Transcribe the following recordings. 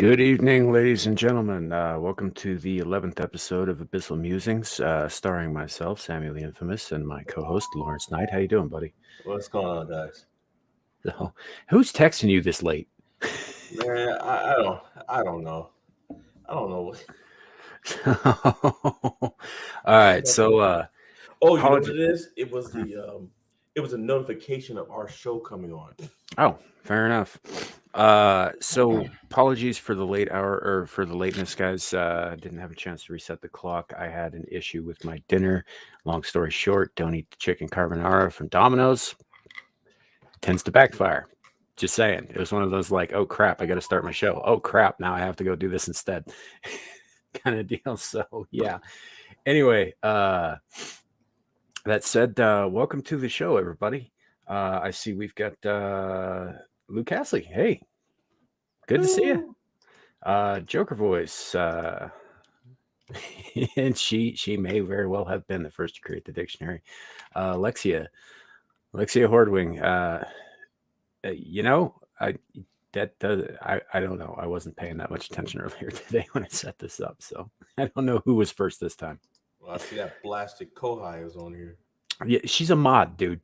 Good evening, ladies and gentlemen. Welcome to the 11th episode of Abyssal Musings, starring myself, Samuel the Infamous, and my co-host, Lawrence Knight. How you doing, buddy? What's going on, guys? So, who's texting you this late? Man, I don't know. I don't know. All right, so Oh, you know what apology. it is? It was a notification of our show coming on. Oh, fair enough. So apologies for the late hour or for the lateness, guys. Didn't have a chance to reset the clock. I had an issue with my dinner. Long story short, don't eat the chicken carbonara from Domino's. Tends to backfire. Just saying. It was one of those like, oh crap, I got to start my show. Oh crap, now I have to go do this instead, kind of deal. So yeah. Anyway, that said, welcome to the show, everybody. I see we've got Lou Casley. Hey, good to see you. Joker voice. And she may very well have been the first to create the dictionary. Lexia Hordwing. I don't know. I wasn't paying that much attention earlier today when I set this up, so I don't know who was first this time. Well, I see that blasted Kohai is on here. Yeah, she's a mod, dude.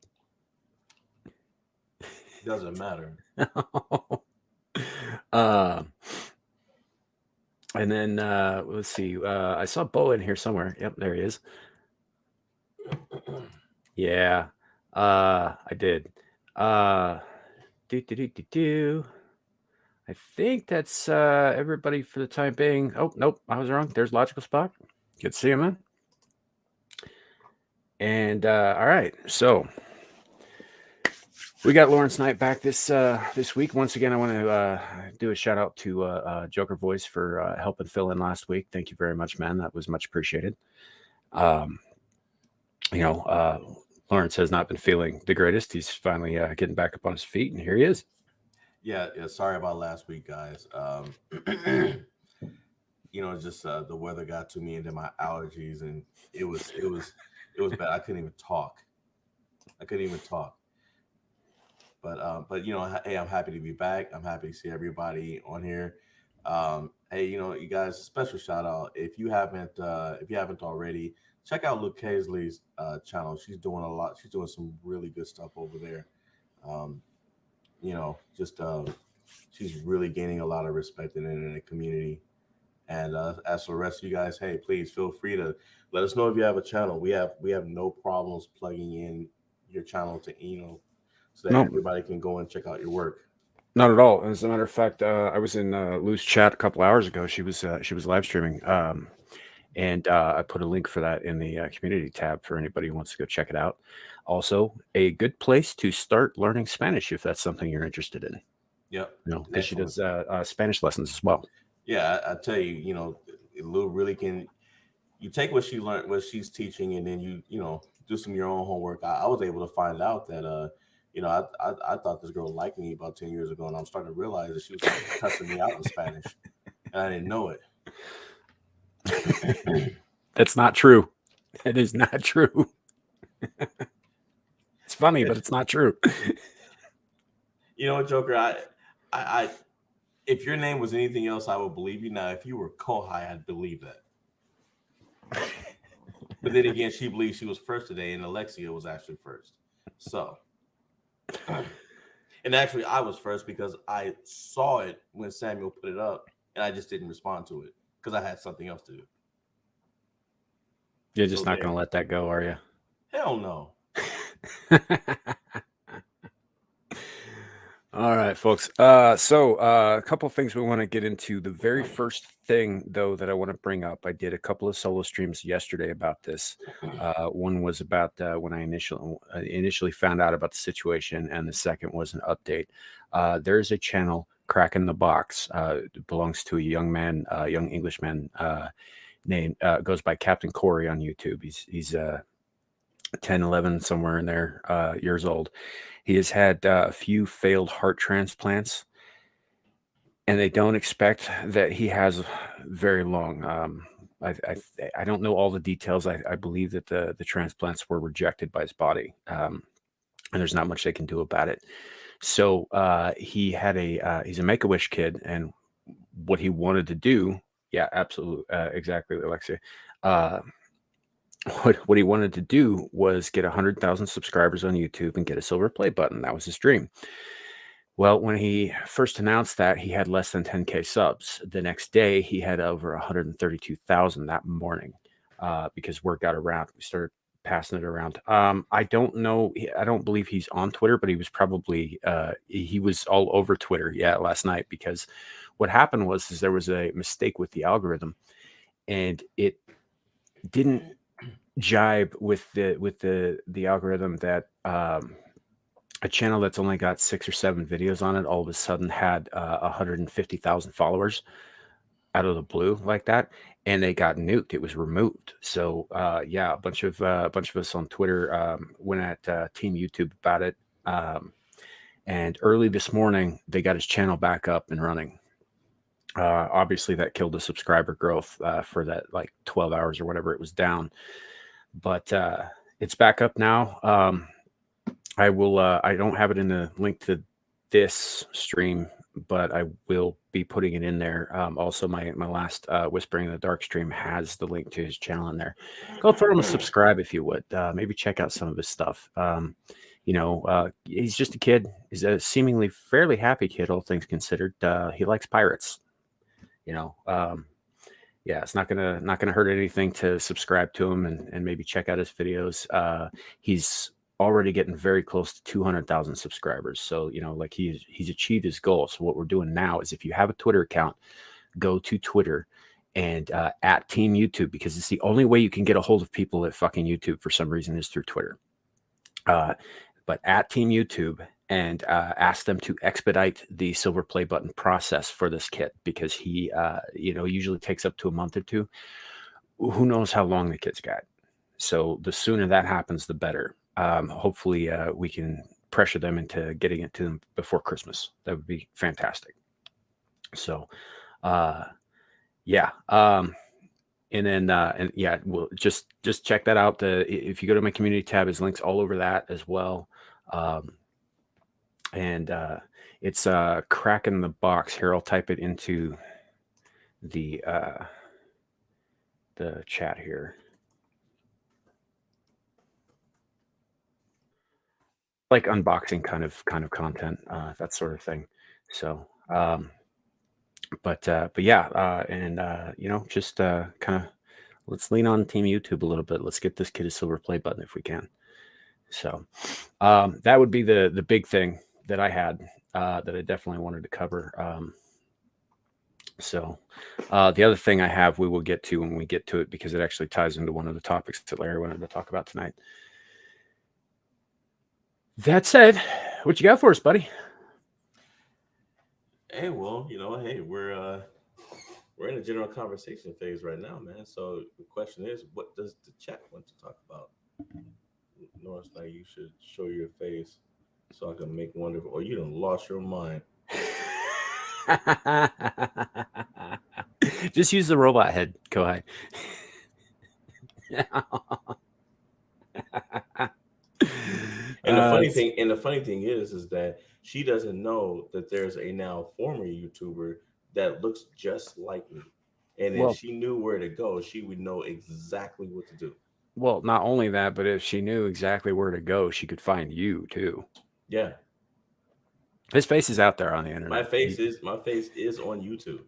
Doesn't matter. And then let's see. I saw Bo in here somewhere. Yep, there he is. Yeah, I did. I think that's everybody for the time being. Oh, nope, I was wrong. There's Logical Spock. Good to see you, man. And all right, so we got Lawrence Knight back this week. Once again, I want to do a shout out to Joker Voice for helping fill in last week. Thank you very much, man. That was much appreciated. Lawrence has not been feeling the greatest. He's finally getting back up on his feet, and here he is. Yeah. Sorry about last week, guys. Just the weather got to me, and then my allergies, and it was bad. I couldn't even talk. But hey, I'm happy to be back. I'm happy to see everybody on here. Hey, you guys, a special shout out. If you haven't already, check out Luke Casley's channel. She's doing a lot. She's doing some really good stuff over there. She's really gaining a lot of respect in the internet community. And as for the rest of you guys, hey, please feel free to let us know if you have a channel. We have no problems plugging in your channel to so that everybody can go and check out your work. Not at all. As a matter of fact, I was in Lou's chat a couple hours ago. She was live streaming, and I put a link for that in the community tab for anybody who wants to go check it out. Also, a good place to start learning Spanish if that's something you're interested in. Yep. Because she does Spanish lessons as well. Yeah, I tell you, Lou really can. You take what she learned, what she's teaching, and then you do some of your own homework. I was able to find out that I thought this girl liked me about 10 years ago, and I'm starting to realize that she was cussing me out in Spanish, and I didn't know it. That's not true. That is not true. It's funny, but it's not true. You know what, Joker? I if your name was anything else, I would believe you. Now, if you were Kohai, I'd believe that. But then again, she believes she was first today, and Alexia was actually first. So, and actually, I was first because I saw it when Samuel put it up, and I just didn't respond to it because I had something else to do. You're just not going to let that go, are you? Hell no. All right, folks. So a couple of things we want to get into. The very first thing, though, that I want to bring up, I did a couple of solo streams yesterday about this. One was about when I initially found out about the situation, and the second was an update. There's a channel, Cracking the Box. It belongs to a young man, young Englishman, named goes by Captain Corey on YouTube. He's 10, 11, somewhere in there, years old. He has had a few failed heart transplants, and they don't expect that he has very long. I don't know all the details. I believe that the transplants were rejected by his body, and there's not much they can do about it. So he had he's a Make-A-Wish kid, and what he wanted to do, yeah, absolutely, exactly, Alexia. Uh, what he wanted to do was get 100,000 subscribers on YouTube and get a silver play button. That was his dream. Well, when he first announced that, he had less than 10K subs. The next day, he had over 132,000 that morning, because word got around. We started passing it around. I don't know. I don't believe he's on Twitter, but he was probably he was all over Twitter. Yeah, last night, because what happened was is there was a mistake with the algorithm, and it didn't jibe with the algorithm that a channel that's only got 6 or 7 videos on it all of a sudden had 150,000 followers out of the blue like that, and they got nuked. It was removed. So yeah, a bunch of us on Twitter went at Team YouTube about it. And early this morning, they got his channel back up and running. Obviously, that killed the subscriber growth for that like 12 hours or whatever it was down. But it's back up now. I will. I don't have it in the link to this stream, but I will be putting it in there. Also, my last Whispering in the Dark stream has the link to his channel in there. Go throw him a subscribe if you would. Maybe check out some of his stuff. He's just a kid. He's a seemingly fairly happy kid, all things considered. He likes pirates. Yeah, it's not gonna hurt anything to subscribe to him and maybe check out his videos. He's already getting very close to 200,000 subscribers. So, like he's achieved his goal. So what we're doing now is if you have a Twitter account, go to Twitter and at Team YouTube, because it's the only way you can get a hold of people at fucking YouTube for some reason is through Twitter. But at Team YouTube and ask them to expedite the silver play button process for this kit, because he, usually takes up to a month or two. Who knows how long the kit's got? So the sooner that happens, the better. Hopefully, we can pressure them into getting it to them before Christmas. That would be fantastic. So, yeah. And then, well, just check that out. If you go to my community tab, there's links all over that as well. And it's Crack in the Box. Here, I'll type it into the chat here. Like unboxing kind of content, that sort of thing. So, but yeah, and just kind of let's lean on Team YouTube a little bit. Let's get this kid a silver play button if we can. So, that would be the big thing that I had that I definitely wanted to cover. So, the other thing I have, we will get to when we get to it, because it actually ties into one of the topics that Larry wanted to talk about tonight. That said, what you got for us, buddy? Hey, well, hey, we're in a general conversation phase right now, man. So the question is, what does the chat want to talk about? Norris, like, you should show your face so I can make wonderful. Or you done lost your mind. Just use the robot head. Go ahead. And the funny thing is that she doesn't know that there's a now former YouTuber that looks just like me. And if she knew where to go, she would know exactly what to do. Well, not only that, but if she knew exactly where to go, she could find you too. Yeah. His face is out there on the internet. My face is on YouTube.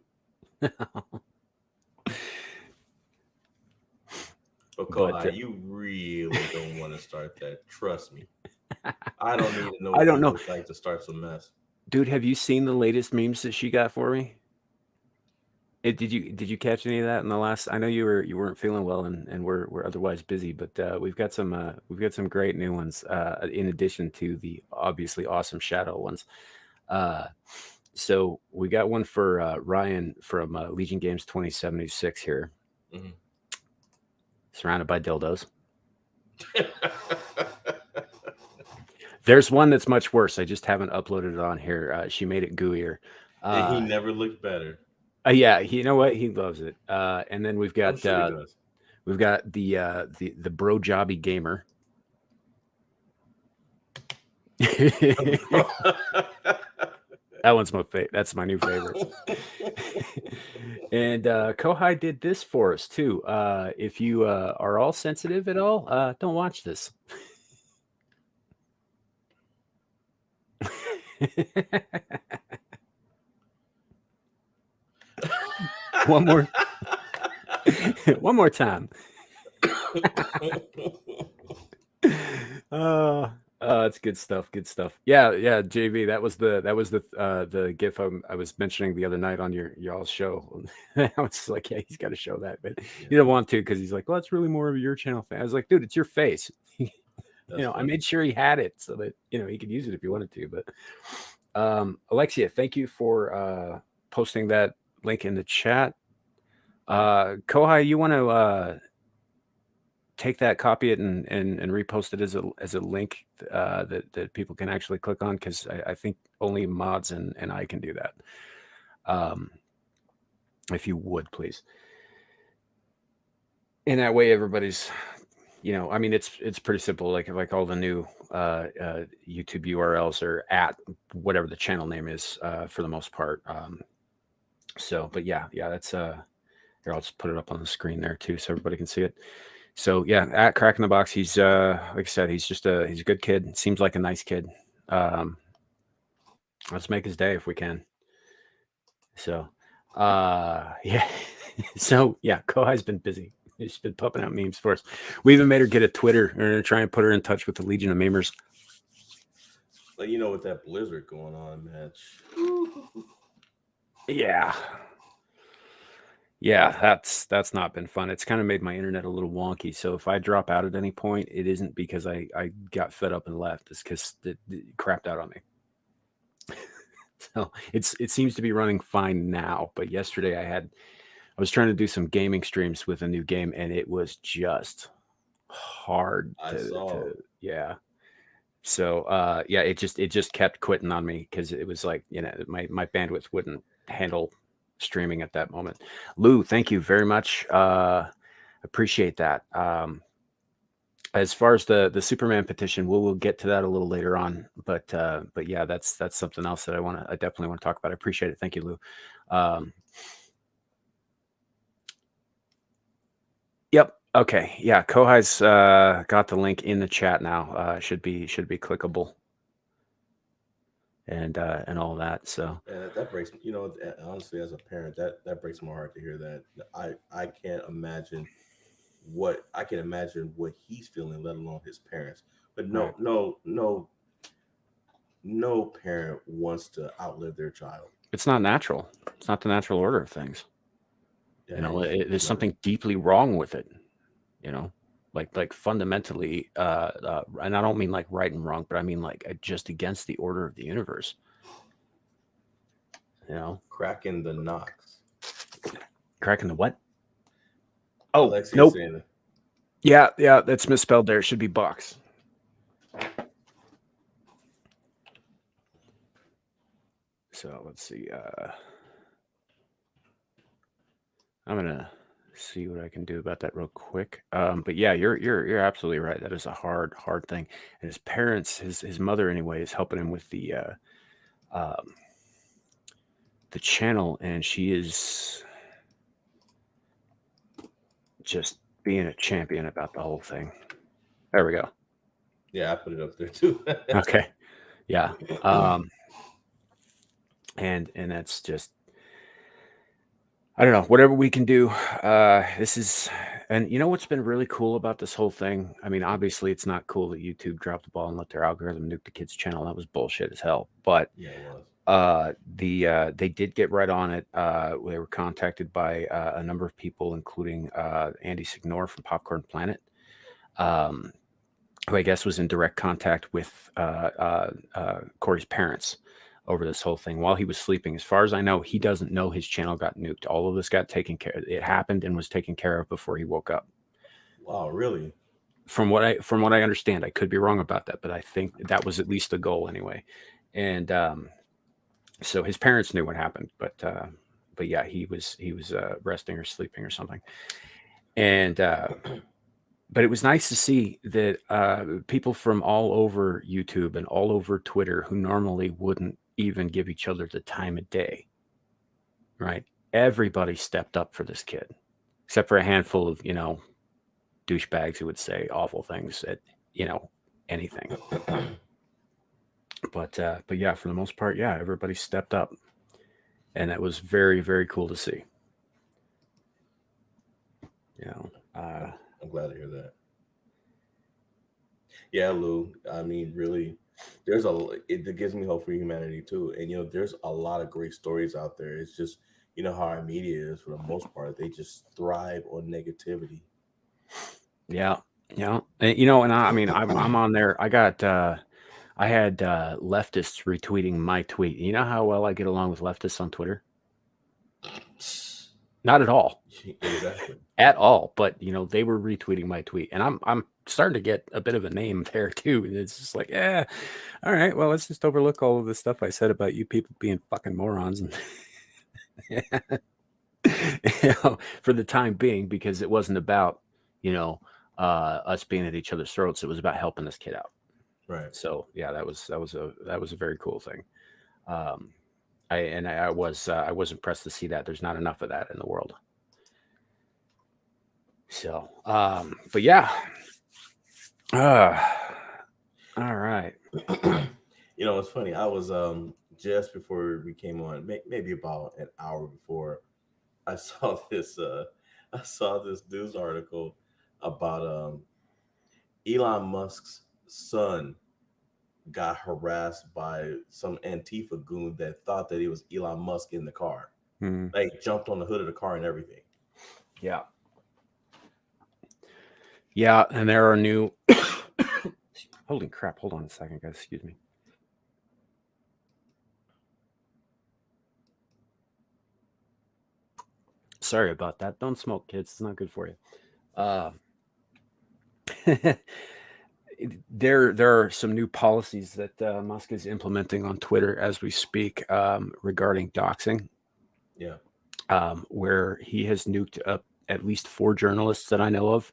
But you really don't want to start that. Trust me. I don't need to know what it looks like to start some mess. Dude, have you seen the latest memes that she got for me? Did you catch any of that in the last? I know you weren't feeling well and we're otherwise busy, but we've got some great new ones in addition to the obviously awesome shadow ones. So we got one for Ryan from Legion Games 2076 here. Mm-hmm. Surrounded by dildos. There's one that's much worse. I just haven't uploaded it on here. She made it gooier. And he never looked better. Yeah, you know what? He loves it. And then we've got the bro jobby gamer. That one's that's my new favorite. And Kohai did this for us too. If you are all sensitive at all, don't watch this. One more, one more time. It's good stuff. Good stuff. Yeah, yeah, JV. That was the GIF I was mentioning the other night on y'all's show. I was like, yeah, he's got to show that, but Yeah, he didn't want to because he's like, well, it's really more of your channel thing. I was like, dude, it's your face. that's I funny. made sure he had it so that he could use it if he wanted to. But Alexia, thank you for posting that link in the chat. Kohai, you want to take that, copy it, and repost it as a link that people can actually click on, because I think only mods and I can do that. If you would, please. In that way, everybody's, I mean, it's pretty simple. Like all the new YouTube URLs are at whatever the channel name is for the most part. But yeah, that's here. I'll just put it up on the screen there too, so everybody can see it. So yeah, at Crack in the Box, he's like I said, he's a good kid. Seems like a nice kid. Let's make his day if we can. So yeah. So yeah, Kohai's been busy. She's been pumping out memes for us. We even made her get a Twitter. We're gonna try and put her in touch with the Legion of Memers. Like, with that blizzard going on, man. Yeah. Yeah, that's not been fun. It's kind of made my internet a little wonky. So if I drop out at any point, it isn't because I got fed up and left. It's because it crapped out on me. So it seems to be running fine now. But yesterday I was trying to do some gaming streams with a new game, and it was just hard yeah. So yeah, it just kept quitting on me because it was like, my bandwidth wouldn't handle streaming at that moment. Lou, thank you very much. Appreciate that. As far as the Superman petition, we'll get to that a little later on. But yeah, that's something else that I definitely want to talk about. I appreciate it. Thank you, Lou. Yep. Okay. Yeah. Kohai's got the link in the chat now. Should be clickable. And all that. So yeah, that breaks. Honestly, as a parent, that breaks my heart to hear that. I can't imagine what he's feeling, let alone his parents. But right. no parent wants to outlive their child. It's not natural. It's not the natural order of things. Yeah, there's something deeply wrong with it. Like fundamentally, and I don't mean like right and wrong, but I mean like just against the order of the universe. Cracking the knocks. Cracking the what? Oh, Alexia nope. saying Yeah, that's misspelled there. It should be box. So let's see. I'm gonna see what I can do about that real quick. But yeah, you're absolutely right. That is a hard thing. And his parents, his mother anyway, is helping him with the channel, and she is just being a champion about the whole thing. There we go. Yeah, I put it up there too. Okay. Yeah. And that's just, I don't know, whatever we can do. This is, and what's been really cool about this whole thing? I mean, obviously it's not cool that YouTube dropped the ball and let their algorithm nuke the kids' channel. That was bullshit as hell. But yeah, it was. They did get right on it. They were contacted by a number of people, including Andy Signor from Popcorn Planet, who I guess was in direct contact with Corey's parents over this whole thing while he was sleeping. As far as I know, he doesn't know his channel got nuked. All of this got taken care of. It happened and was taken care of before he woke up. Wow, really? From what I understand, I could be wrong about that, but I think that was at least the goal anyway. And so his parents knew what happened, but yeah, he was resting or sleeping or something. And but it was nice to see that people from all over YouTube and all over Twitter who normally wouldn't even give each other the time of day, right? Everybody stepped up for this kid, except for a handful of, douchebags who would say awful things at, anything. But yeah, for the most part, yeah, everybody stepped up, and that was very, very cool to see. You know, I'm glad to hear that. Yeah, Lou. I mean, really, it gives me hope for humanity too. And there's a lot of great stories out there. It's just how our media is for the most part. They just thrive on negativity. yeah, yeah, and I mean, I'm on there. I had leftists retweeting my tweet. You know how well I get along with leftists on Twitter? Not at all. Exactly. At all. But they were retweeting my tweet, and I'm starting to get a bit of a name there too. And it's just like, yeah, all right, well, let's just overlook all of the stuff I said about you people being fucking morons, and for the time being, because it wasn't about us being at each other's throats. It was about helping this kid out. Right. So yeah, that was a very cool thing. Um, I was impressed to see that there's not enough of that in the world. So, but yeah, uh, all right. It's funny. I was just before we came on, maybe about an hour before, I saw this news article about Elon Musk's son got harassed by some Antifa goon that thought that it was Elon Musk in the car. Mhm. Like jumped on the hood of the car and everything. Yeah, yeah, and there are new. Holy crap! Hold on a second, guys. Excuse me. Sorry about that. Don't smoke, kids. It's not good for you. Uh, there are some new policies that Musk is implementing on Twitter as we speak, regarding doxing, Yeah. where he has nuked up at least 4 journalists that I know of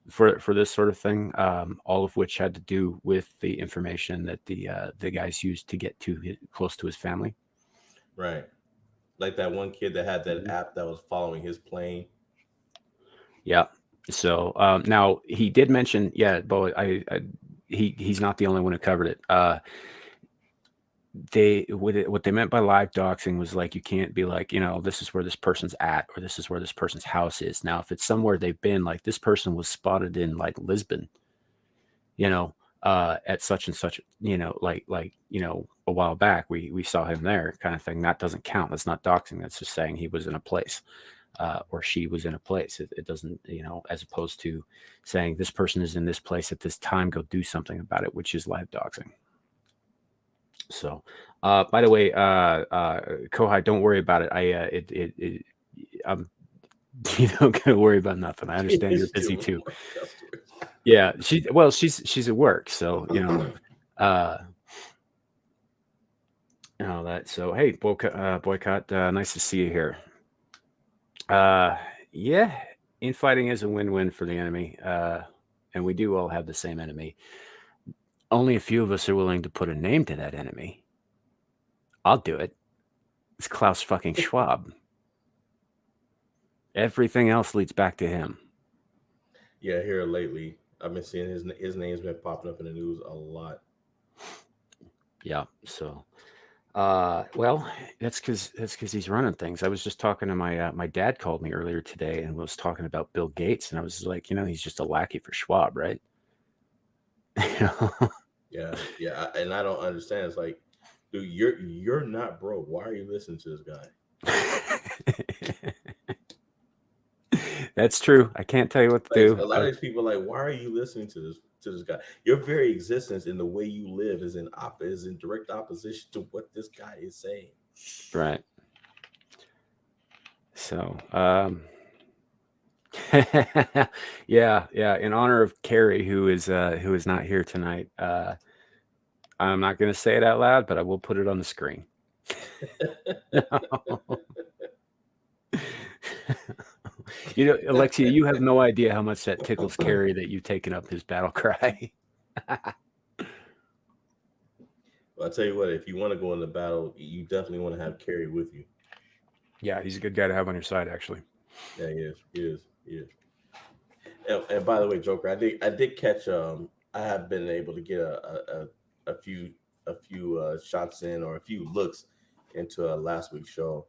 for this sort of thing, all of which had to do with the information that the guys used to get close to his family. Right. Like that one kid that had that Mhm. app that was following his plane. Yeah. So now he did mention, yeah, but he's not the only one who covered it. What they meant by live doxing was like, you can't be like, this is where this person's at, or this is where this person's house is. Now, if it's somewhere they've been, like this person was spotted in like Lisbon, at such and such, a while back, we saw him there, kind of thing. That doesn't count. That's not doxing. That's just saying he was in a place, or she was in a place. It doesn't, as opposed to saying this person is in this place at this time, go do something about it, which is live doxing. So, by the way, Kohai, don't worry about it. I'm, don't gotta worry about nothing. I understand you're busy Stealing too. my customers. Yeah, she's at work, so uh, all that. So, hey, boycott, nice to see you here. Yeah, infighting is a win-win for the enemy, and we do all have the same enemy. Only a few of us are willing to put a name to that enemy. I'll do it. It's Klaus fucking Schwab. Everything else leads back to him. Yeah, here lately, I've been seeing his name's been popping up in the news a lot. Yeah. So, well, that's because he's running things. I was just talking to my dad called me earlier today and was talking about Bill Gates, and I was like, he's just a lackey for Schwab, right? Yeah, yeah, and I don't understand. It's like, dude, you're not broke. Why are you listening to this guy? That's true. I can't tell you what to Like do. a lot of these people, are like, why are you listening to this guy? Your very existence and the way you live is in direct opposition to what this guy is saying. Right. So, yeah. In honor of Carrie, who is not here tonight, I'm not going to say it out loud, but I will put it on the screen. Alexia, you have no idea how much that tickles Carrie that you've taken up his battle cry. I'll tell you what, if you want to go into battle, you definitely want to have Carrie with you. Yeah, he's a good guy to have on your side, actually. Yeah, he is. He is. He is. And by the way, Joker, I did catch. I have been able to get a few shots in or a few looks into last week's show.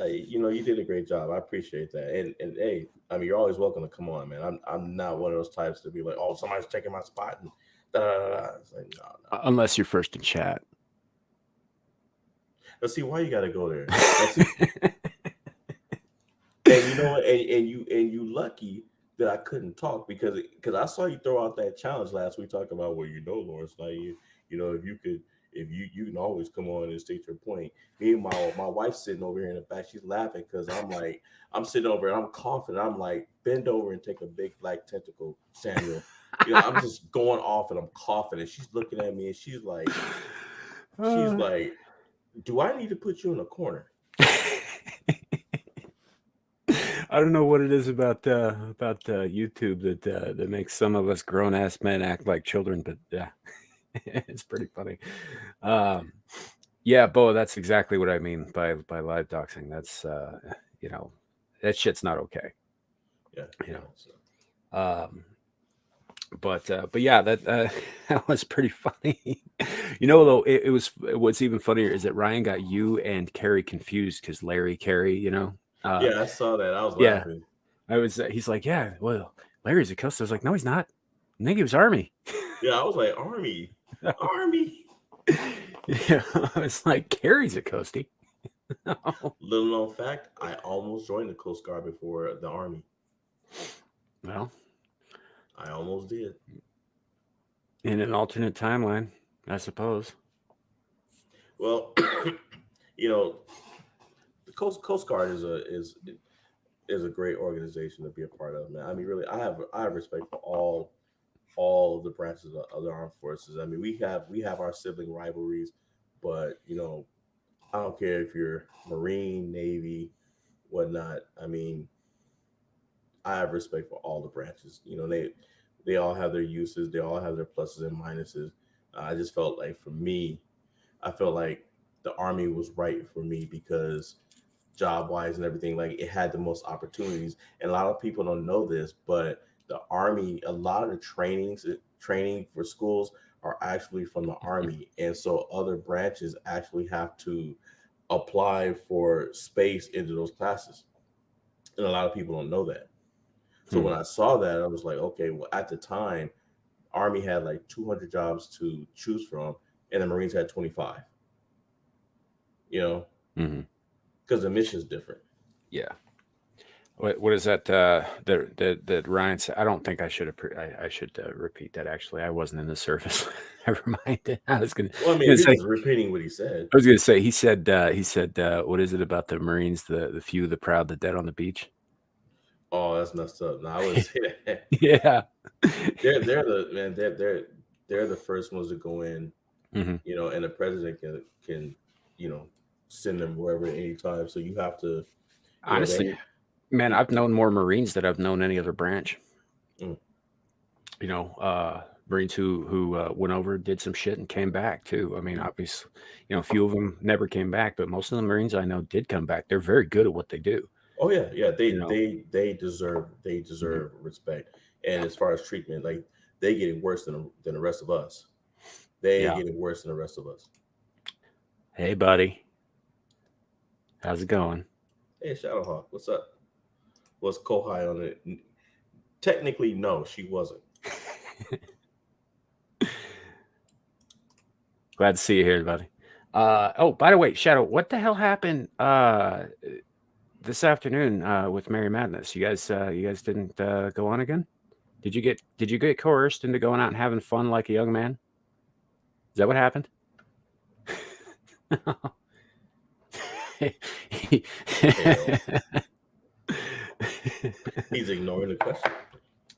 You did a great job. I appreciate that. And hey, I mean, you're always welcome to come on, man. I'm not one of those types to be like, oh, somebody's checking my spot and da da da. Da. It's like, no, no. Unless you're first in chat. Let's see why you got to go there. Let's see. And you know what? And you lucky that I couldn't talk because I saw you throw out that challenge last week talking about Lawrence, like if you could if you can always come on and state your point. Meanwhile, my wife's sitting over here in the back, she's laughing because I'm sitting over and I'm coughing. I'm like, bend over and take a big black tentacle, Samuel. I'm just going off and I'm coughing and she's looking at me and she's Uh, like, do I need to put you in a corner? I don't know what it is about YouTube that makes some of us grown ass men act like children, but yeah, it's pretty funny. Um, yeah, Bo, that's exactly what I mean by live doxing. That's you know, that shit's not okay. Yeah, You yeah. know, So. but yeah, that that was pretty funny. Though it was what's even funnier is that Ryan got you and Carrie confused because Larry Carrie, Yeah, I saw that. I was yeah, laughing. he's like, yeah, well, Larry's a coast. I was like, no, he's not. I think he was Army. Yeah, I was like, Army, Army. Yeah, it's like Carrie's a coastie. Little known fact, I almost joined the Coast Guard before the Army. Well, I almost did. in an alternate timeline, I suppose. Well, you know, the Coast Guard is a great organization to be a part of, man. I mean, really, I have respect for all of the branches of the armed forces. I mean, we have our sibling rivalries, but I don't care if you're Marine, Navy, whatnot. I mean, I have respect for all the branches. They all have their uses. They all have their pluses and minuses. I just felt like for me, I felt like the Army was right for me because job wise and everything, like it had the most opportunities. And a lot of people don't know this, but the Army, a lot of the training for schools are actually from the Army, and so other branches actually have to apply for space into those classes, and a lot of people don't know that. So Hmm. when I saw that, I was like, okay, well, at the time, Army had like 200 jobs to choose from, and the Marines had 25. You know, Mm-hmm. because the mission's different. Yeah. What is that? That Ryan said. I don't think I should have. I should repeat that. Actually, I wasn't in the service. Never mind. I was gonna, Well, I mean, gonna if you're say. just repeating what he said, I was gonna say. He said. What is it about the Marines? The few, the proud, the dead on the beach. oh, that's messed up. No, I wouldn't say that. Yeah. They're the man. They're the first ones to go in. Hmm. And the president can you know send them wherever at any time. So you have to, Honestly, they. man, You, I've known more Marines than I've known any other branch. mm, Marines who went over, did some shit, and came back too. I mean, obviously, a few of them never came back, but most of the Marines I know did come back. They're very good at what they do. oh yeah, yeah. You know. They Mhm. deserve respect. And as far as treatment, like they get it worse than the rest of us. They Yeah. get it worse than the rest of us. Hey, buddy, how's it going? Hey, Shadowhawk, what's up? Was Kohai on it? Technically, no, she wasn't. Glad to see you here, buddy. Oh, by the way, Shadow, what the hell happened this afternoon with Mary Madness? You guys didn't go on again? Did you get coerced into going out and having fun like a young man? Is that what happened? Hell, he's ignoring the question.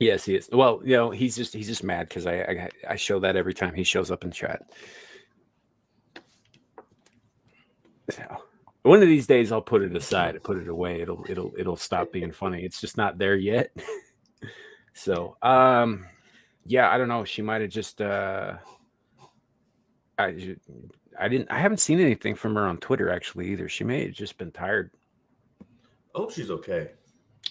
Yes, he is. Well, he's just mad because I show that every time he shows up in chat. So, one of these days I'll put it aside, I put it away. It'll stop being funny. It's just not there yet. So, yeah, I don't know. She might have just I I haven't seen anything from her on Twitter actually either. She may have just been tired. I hope she's okay.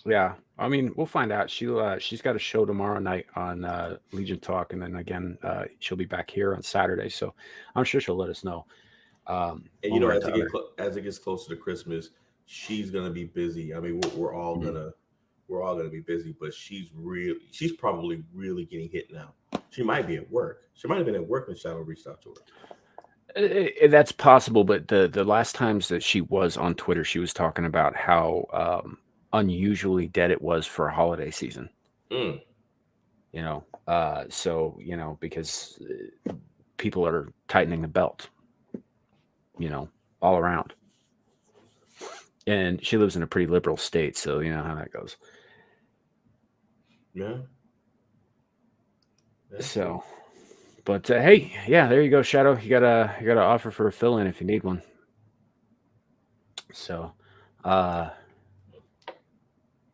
Yeah, I mean, we'll find out. She's got a show tomorrow night on Legion Talk, and then again, she'll be back here on Saturday. So I'm sure she'll let us know And one way or as the other. as it gets closer to Christmas, she's gonna be busy. I mean, Mhm. we're all gonna be busy, but she's probably really getting hit now. She might be at work. She might have been at work when Shadow reached out to her. That's possible, but the last times that she was on Twitter, she was talking about how unusually dead it was for a holiday season. Mm, So because people are tightening the belt, you know, all around. And she lives in a pretty liberal state, so you know how that goes. yeah, that's true. So, but hey, yeah, there you go, Shadow. You got a offer for a fill in if you need one. So, uh,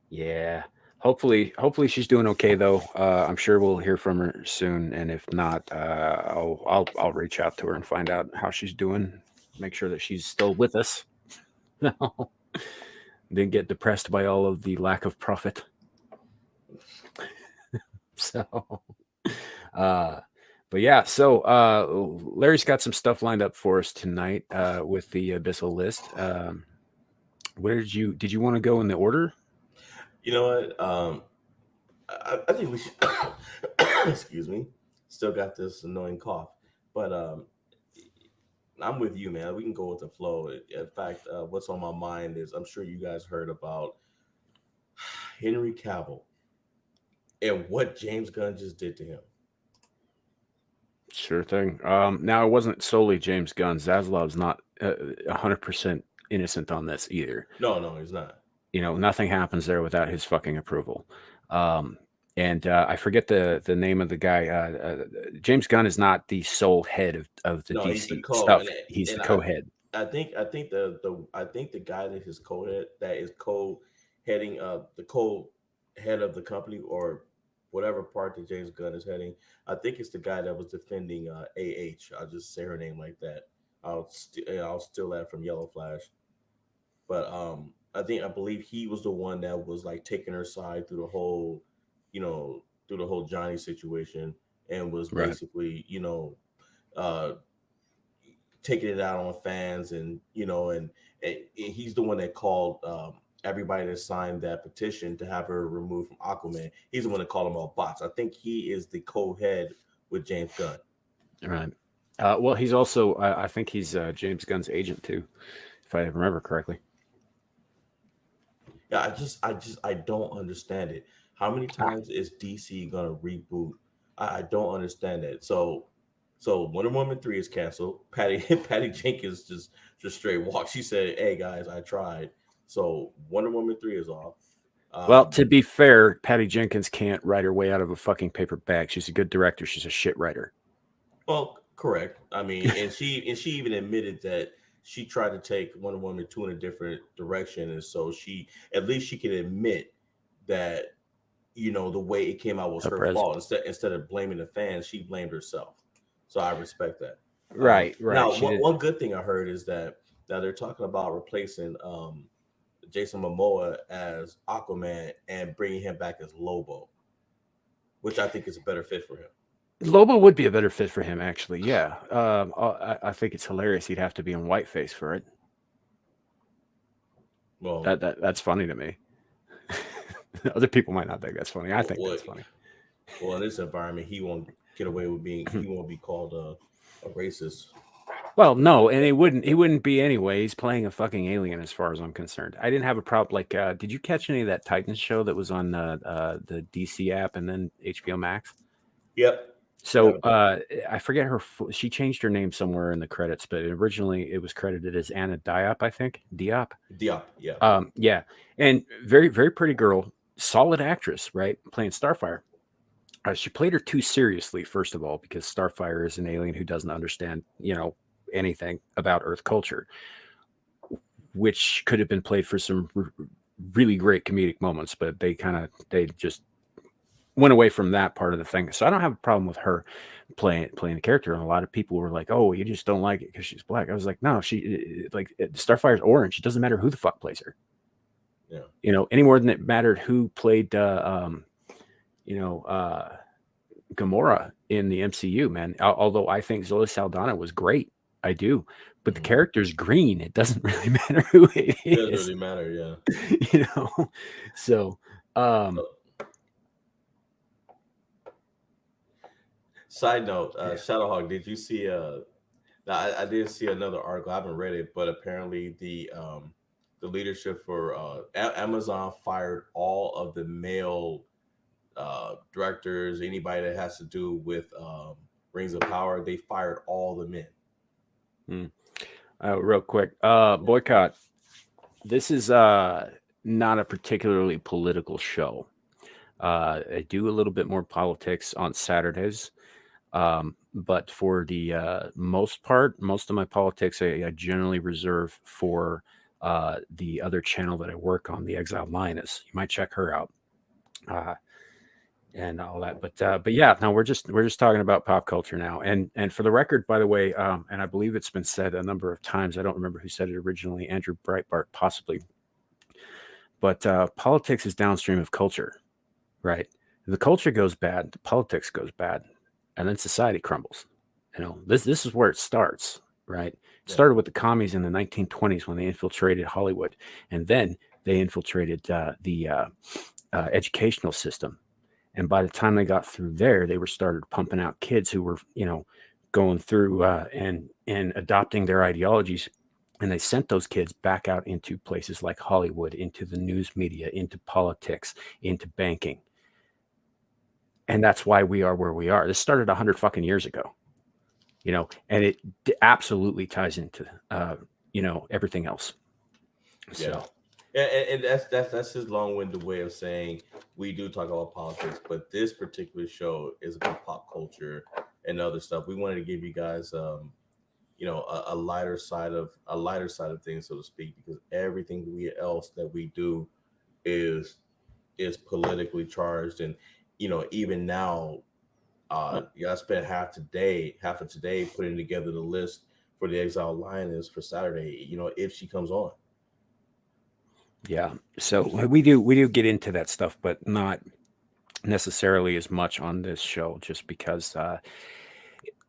yeah. Hopefully she's doing okay though. I'm sure we'll hear from her soon, and if not, I'll reach out to her and find out how she's doing. Make sure that she's still with us. No, didn't get depressed by all of the lack of profit. So, uh, but yeah, so Larry's got some stuff lined up for us tonight with the Abyssal list. Where did you want to go in the order? You know what? I think we should. Excuse me. Still got this annoying cough, but I'm with you, man. We can go with the flow. In fact, what's on my mind is I'm sure you guys heard about Henry Cavill and what James Gunn just did to him. Sure thing. Now it wasn't solely James Gunn. Zaslav's not 100% innocent on this either. No, no, he's not. Nothing happens there without his fucking approval. Um, and I forget the name of the guy. James Gunn is not the sole head of the No, he's the DC co stuff. He's the and co-head. I think the guy that is co-head that is co-heading the co-head of the company or whatever part that James Gunn is heading. I think it's the guy that was defending I'll just say her name like that. I'll steal that from Yellow Flash. But I believe he was the one that was like taking her side through the whole, through the whole Johnny situation, and was Right. basically, uh taking it out on fans, and and he's the one that called everybody that signed that petition to have her removed from Aquaman. He's the one that called them all bots. I think he is the co-head with James Gunn. Right. Well, he's also I think he's James Gunn's agent too, if I remember correctly. Yeah, I don't understand it. How many Ah, times is DC gonna reboot? I don't understand that. So Wonder Woman 3 is canceled. Patty Patty Jenkins just straight walked. She said, "Hey guys, I tried." So Wonder Woman 3 is off. well, Um, to be fair, Patty Jenkins can't write her way out of a fucking paper bag. She's a good director. She's a shit writer. well, correct. I mean, and she even admitted that she tried to take Wonder Woman 2 in a different direction, and so she at least she can admit that the way it came out was her Perez. fault. Instead of blaming the fans, she blamed herself. So I respect that. Right, right. Now, She did. one good thing I heard is that now they're talking about replacing Jason Momoa as Aquaman and bringing him back as Lobo, which I think is a better fit for him. Lobo would be a better fit for him, actually. Yeah. I think it's hilarious. He'd have to be in whiteface for it. Well, That's funny to me. Other people might not think that's funny. I think well, that's funny. well, in this environment, he won't get away with being. He won't be called a racist. Well, no, and he wouldn't be anyway. He's playing a fucking alien as far as I'm concerned. I didn't have a problem like did you catch any of that Titans show that was on the DC app and then HBO Max? Yep. So Yeah. I forget she changed her name somewhere in the credits, but originally it was credited as Anna Diop, I think. Diop. Diop. Yeah. Yeah. And very, very pretty girl, solid actress, right? Playing Starfire. She played her too seriously, first of all, because Starfire is an alien who doesn't understand, anything about Earth culture, which could have been played for some really great comedic moments, but they just went away from that part of the thing. So I don't have a problem with her playing the character. And a lot of people were like, "Oh, you just don't like it because she's black." I was like, "No, Starfire's orange. It doesn't matter who the fuck plays her. Yeah. Any more than it mattered who played you know Gamora in the MCU, man. Although I think Zoe Saldana was great, I do. But the Hmm. character's green. It doesn't really matter who it It doesn't is, really matter. Yeah. you know. So, um, So, side note, yeah. Shadowhawk, did you see? Now, I did see another article. I haven't read it, but apparently the leadership for Amazon fired all of the male directors, anybody that has to do with Rings of Power. They fired all the men. Hmm. Real quick, boycott. This is not a particularly political show. I do a little bit more politics on Saturdays. But for the most part, most of my politics I generally reserve for the other channel that I work on, the Exiled Lioness. You might check her out uh, and all that. But yeah, no, we're just talking about pop culture now. And for the record, by the way, and I believe it's been said a number of times. I don't remember who said it originally. Andrew Breitbart, possibly. But politics is downstream of culture, right? If the culture goes bad, the politics goes bad, and then society crumbles. This is where it starts, right? It Yeah. started with the commies in the 1920s when they infiltrated Hollywood, and then they infiltrated the educational system. And by the time they got through there, they were started pumping out kids who were, going through and adopting their ideologies. And they sent those kids back out into places like Hollywood, into the news media, into politics, into banking. And that's why we are where we are. This started 100 fucking years ago, and it absolutely ties into, everything else. Yeah. So, And that's his long-winded way of saying we do talk about politics, but this particular show is about pop culture and other stuff. We wanted to give you guys, a lighter side of things, so to speak, because everything we else that we do is is politically charged, and even now, I spent half of today putting together the list for the Exile Lioness for Saturday. If she comes on. yeah. So we do get into that stuff, but not necessarily as much on this show, just because,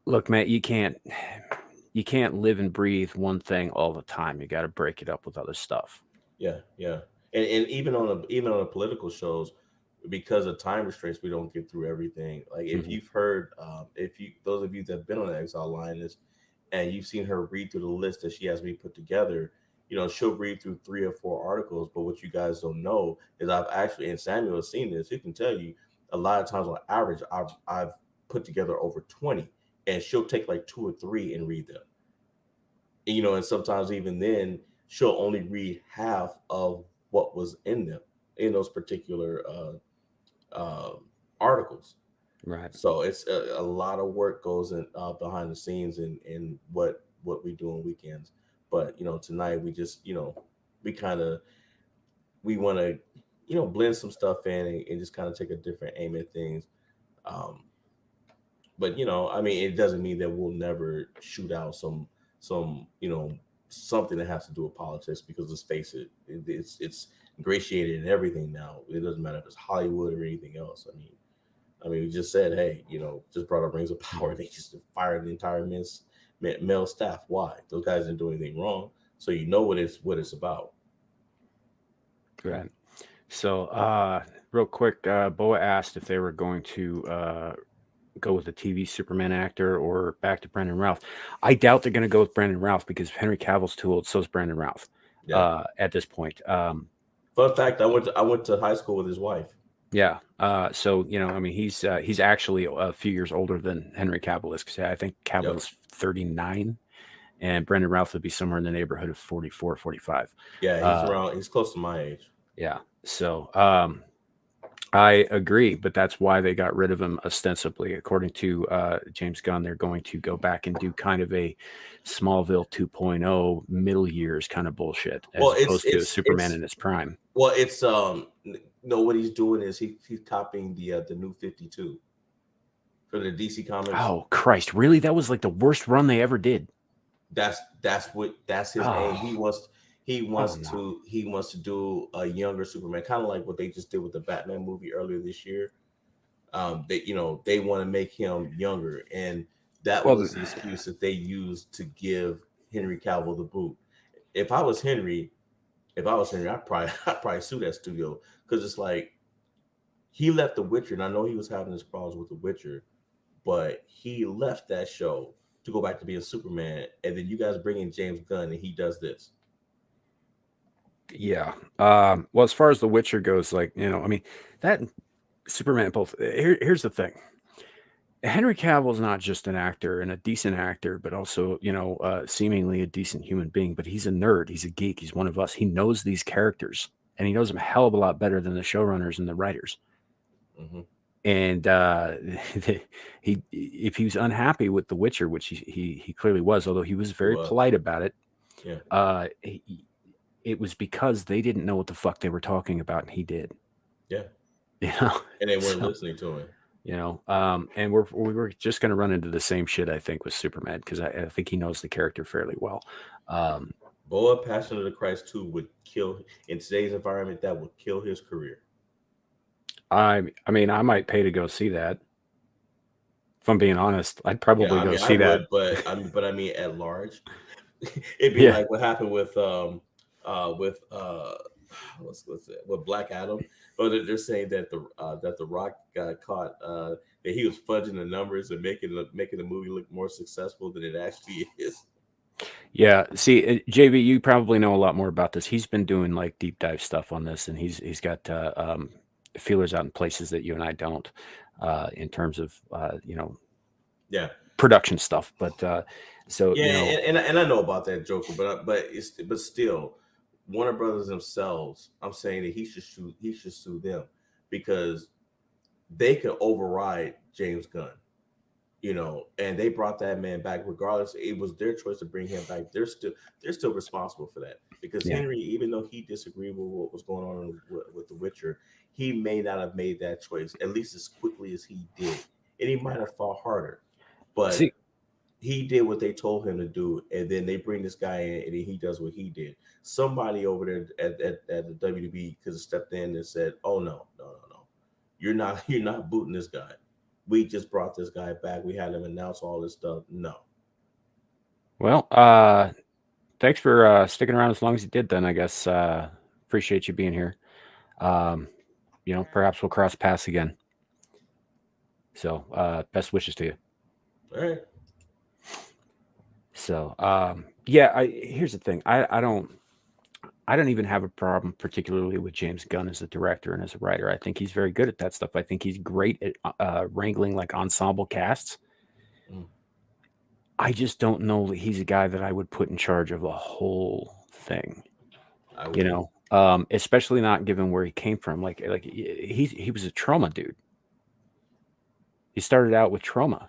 look, man, you can't live and breathe one thing all the time. You got to break it up with other stuff. Yeah, yeah, and even on the political shows, because of time restraints, we don't get through everything. Like if Mhm. you've heard, if you those of you that have been on the Exile Lioness, and you've seen her read through the list that she has me put together, she'll read through 3 or 4 articles. But what you guys don't know is I've actually, and Samuel has seen this. He can tell you a lot of times on average, I've put together over 20, and she'll take like 2 or 3 and read them. And sometimes even then she'll only read half of what was in them in those particular uh, articles. Right. So it's a lot of work goes in behind the scenes in what we do on weekends. But tonight we just we kind of we want to blend some stuff in, and just kind of take a different aim at things. Um, but I mean, it doesn't mean that we'll never shoot out some something that has to do with politics, because let's face it, it's ingratiated in everything now. It doesn't matter if it's Hollywood or anything else. I mean, we just said, hey, just brought up Rings of Power. They just fired the entire male staff. Why? Those guys didn't do anything wrong. So what it's about. Right. So, real quick, Boa asked if they were going to go with a TV Superman actor or back to Brandon Routh. I doubt they're going to go with Brandon Routh because Henry Cavill's too old. So is Brandon Routh Yeah. at this point. Fun fact: I went to high school with his wife. Yeah. So I mean, he's actually a few years older than Henry Cavill is, because I think Cavill Yep. is 39, and Brandon Routh would be somewhere in the neighborhood of 44, 45. Yeah, he's Uh, around. He's close to my age. yeah. So, I agree, but that's why they got rid of him ostensibly. According to James Gunn, they're going to go back and do kind of a Smallville 2.0 middle years kind of bullshit, as Well, it's opposed to it's Superman it's in his prime. well, it's No, what he's doing is he's copying the New 52 for the DC Comics. Oh Christ, really? That was like the worst run they ever did. That's his aim. Oh, oh no. He wants to do a younger Superman, kind of like what they just did with the Batman movie earlier this year. They want to make him younger, and that Well, was the excuse that they used to give Henry Cavill the boot. If I was Henry, I'd probably sue that studio, because it's like he left The Witcher, and I know he was having his problems with The Witcher, but he left that show to go back to being Superman, and then you guys bring in James Gunn, and he does this. yeah. Well, as far as The Witcher goes, like, I mean, that Superman both. Here's the thing. Henry Cavill's not just an actor and a decent actor, but also, seemingly a decent human being. But he's a nerd. He's a geek. He's one of us. He knows these characters, and he knows them a hell of a lot better than the showrunners and the writers. Hmm. And if he was unhappy with The Witcher, which he clearly was, although he was He very was, polite about it, yeah, it was because they didn't know what the fuck they were talking about, and he did. yeah, You know, and they weren't so listening to him. and we were just going to run into the same shit, I think, with Superman, because I think he knows the character fairly well. Boa Passion of the Christ 2 would kill, in today's environment, that would kill his career. I mean, I might pay to go see that. If I'm being honest, I'd Yeah, probably I go mean, I see that. would, but I mean, at large, it'd be Yeah, like what happened with what's it, with Black Adam. But they're saying that the Rock got caught, that he was fudging the numbers and making the movie look more successful than it actually is. yeah. See, JV, you probably know a lot more about this. He's been doing like deep dive stuff on this, and he's got feelers out in places that you and I don't, in terms of Yeah, production stuff. But so yeah, and I know about that Joker, but still, Warner Brothers themselves, I'm saying that he should sue them, because they could override James Gunn, and they brought that man back regardless. It was their choice to bring him back. They're still responsible for that, because yeah. Henry, even though he disagreed with what was going on with The Witcher, he may not have made that choice at least as quickly as he did, and he might have fought harder, but See, he did what they told him to do, and then they bring this guy in, and then he does what he did. Somebody over there at the WB could have stepped in and said, "Oh no, no, no, no, you're not booting this guy. We just brought this guy back. We had him announce all this stuff. No, well, thanks for sticking around as long as you did. Then I guess appreciate you being here. Um, perhaps we'll cross paths again. So best wishes to you. all right, So yeah, here's the thing. I don't even have a problem particularly with James Gunn as a director and as a writer. I think he's very good at that stuff. I think he's great at wrangling like ensemble casts. mm, I just don't know that he's a guy that I would put in charge of a whole thing. I wouldn't. Especially not given where he came from. Like he was a trauma dude. He started out with trauma.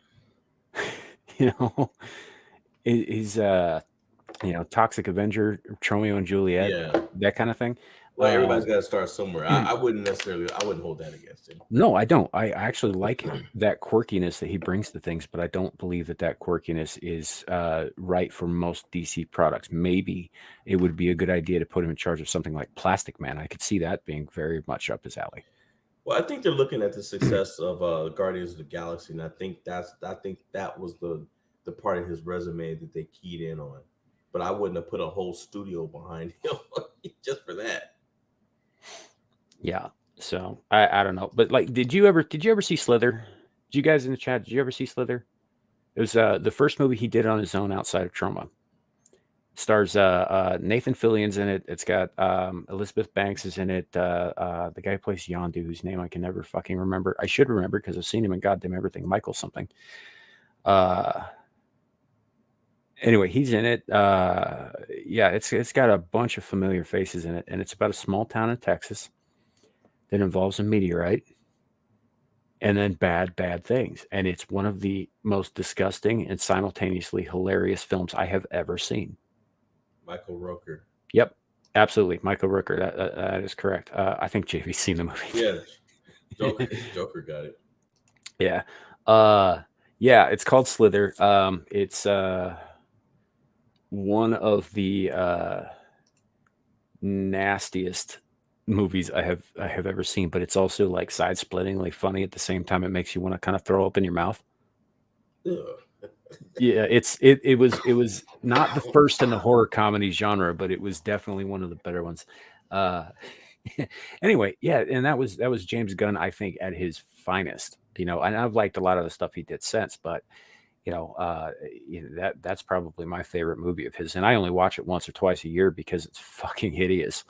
you know, he's Toxic Avenger, Romeo and Juliet, Yeah, that kind of thing. well, everybody's got to start somewhere. I wouldn't hold that against him. No, I don't. I actually like that quirkiness that he brings to things, but I don't believe that quirkiness is right for most DC products. Maybe it would be a good idea to put him in charge of something like Plastic Man. I could see that being very much up his alley. Well, I think they're looking at the success of Guardians of the Galaxy, and I think that was the part of his resume that they keyed in on. But I wouldn't have put a whole studio behind him just for that. Yeah. So I don't know, but like, did you ever see Slither? Did you guys in the chat? Did you ever see Slither? It was the first movie he did on his own outside of Trauma. Stars Nathan Fillion's in it. It's got Elizabeth Banks is in it. The guy who plays Yondu, whose name I can never fucking remember. I should remember because I've seen him in goddamn everything. Michael something. Anyway, he's in it. Yeah, it's got a bunch of familiar faces in it, and it's about a small town in Texas that involves a meteorite and then bad things. And it's one of the most disgusting and simultaneously hilarious films I have ever seen. Michael Rooker. Yep. Absolutely, Michael Rooker. That is correct. I think JV's seen the movie. Yeah, Joker got it. Yeah. Uh, yeah, it's called Slither. It's one of the nastiest movies I have ever seen, but it's also like side-splittingly funny at the same time. It makes you want to kind of throw up in your mouth. Ugh. Yeah, it was not the first in the horror comedy genre, but it was definitely one of the better ones. Uh, anyway, yeah, and that was James Gunn, I think, at his finest. And I've liked a lot of the stuff he did since, but that's probably my favorite movie of his, and I only watch it once or twice a year because it's fucking hideous.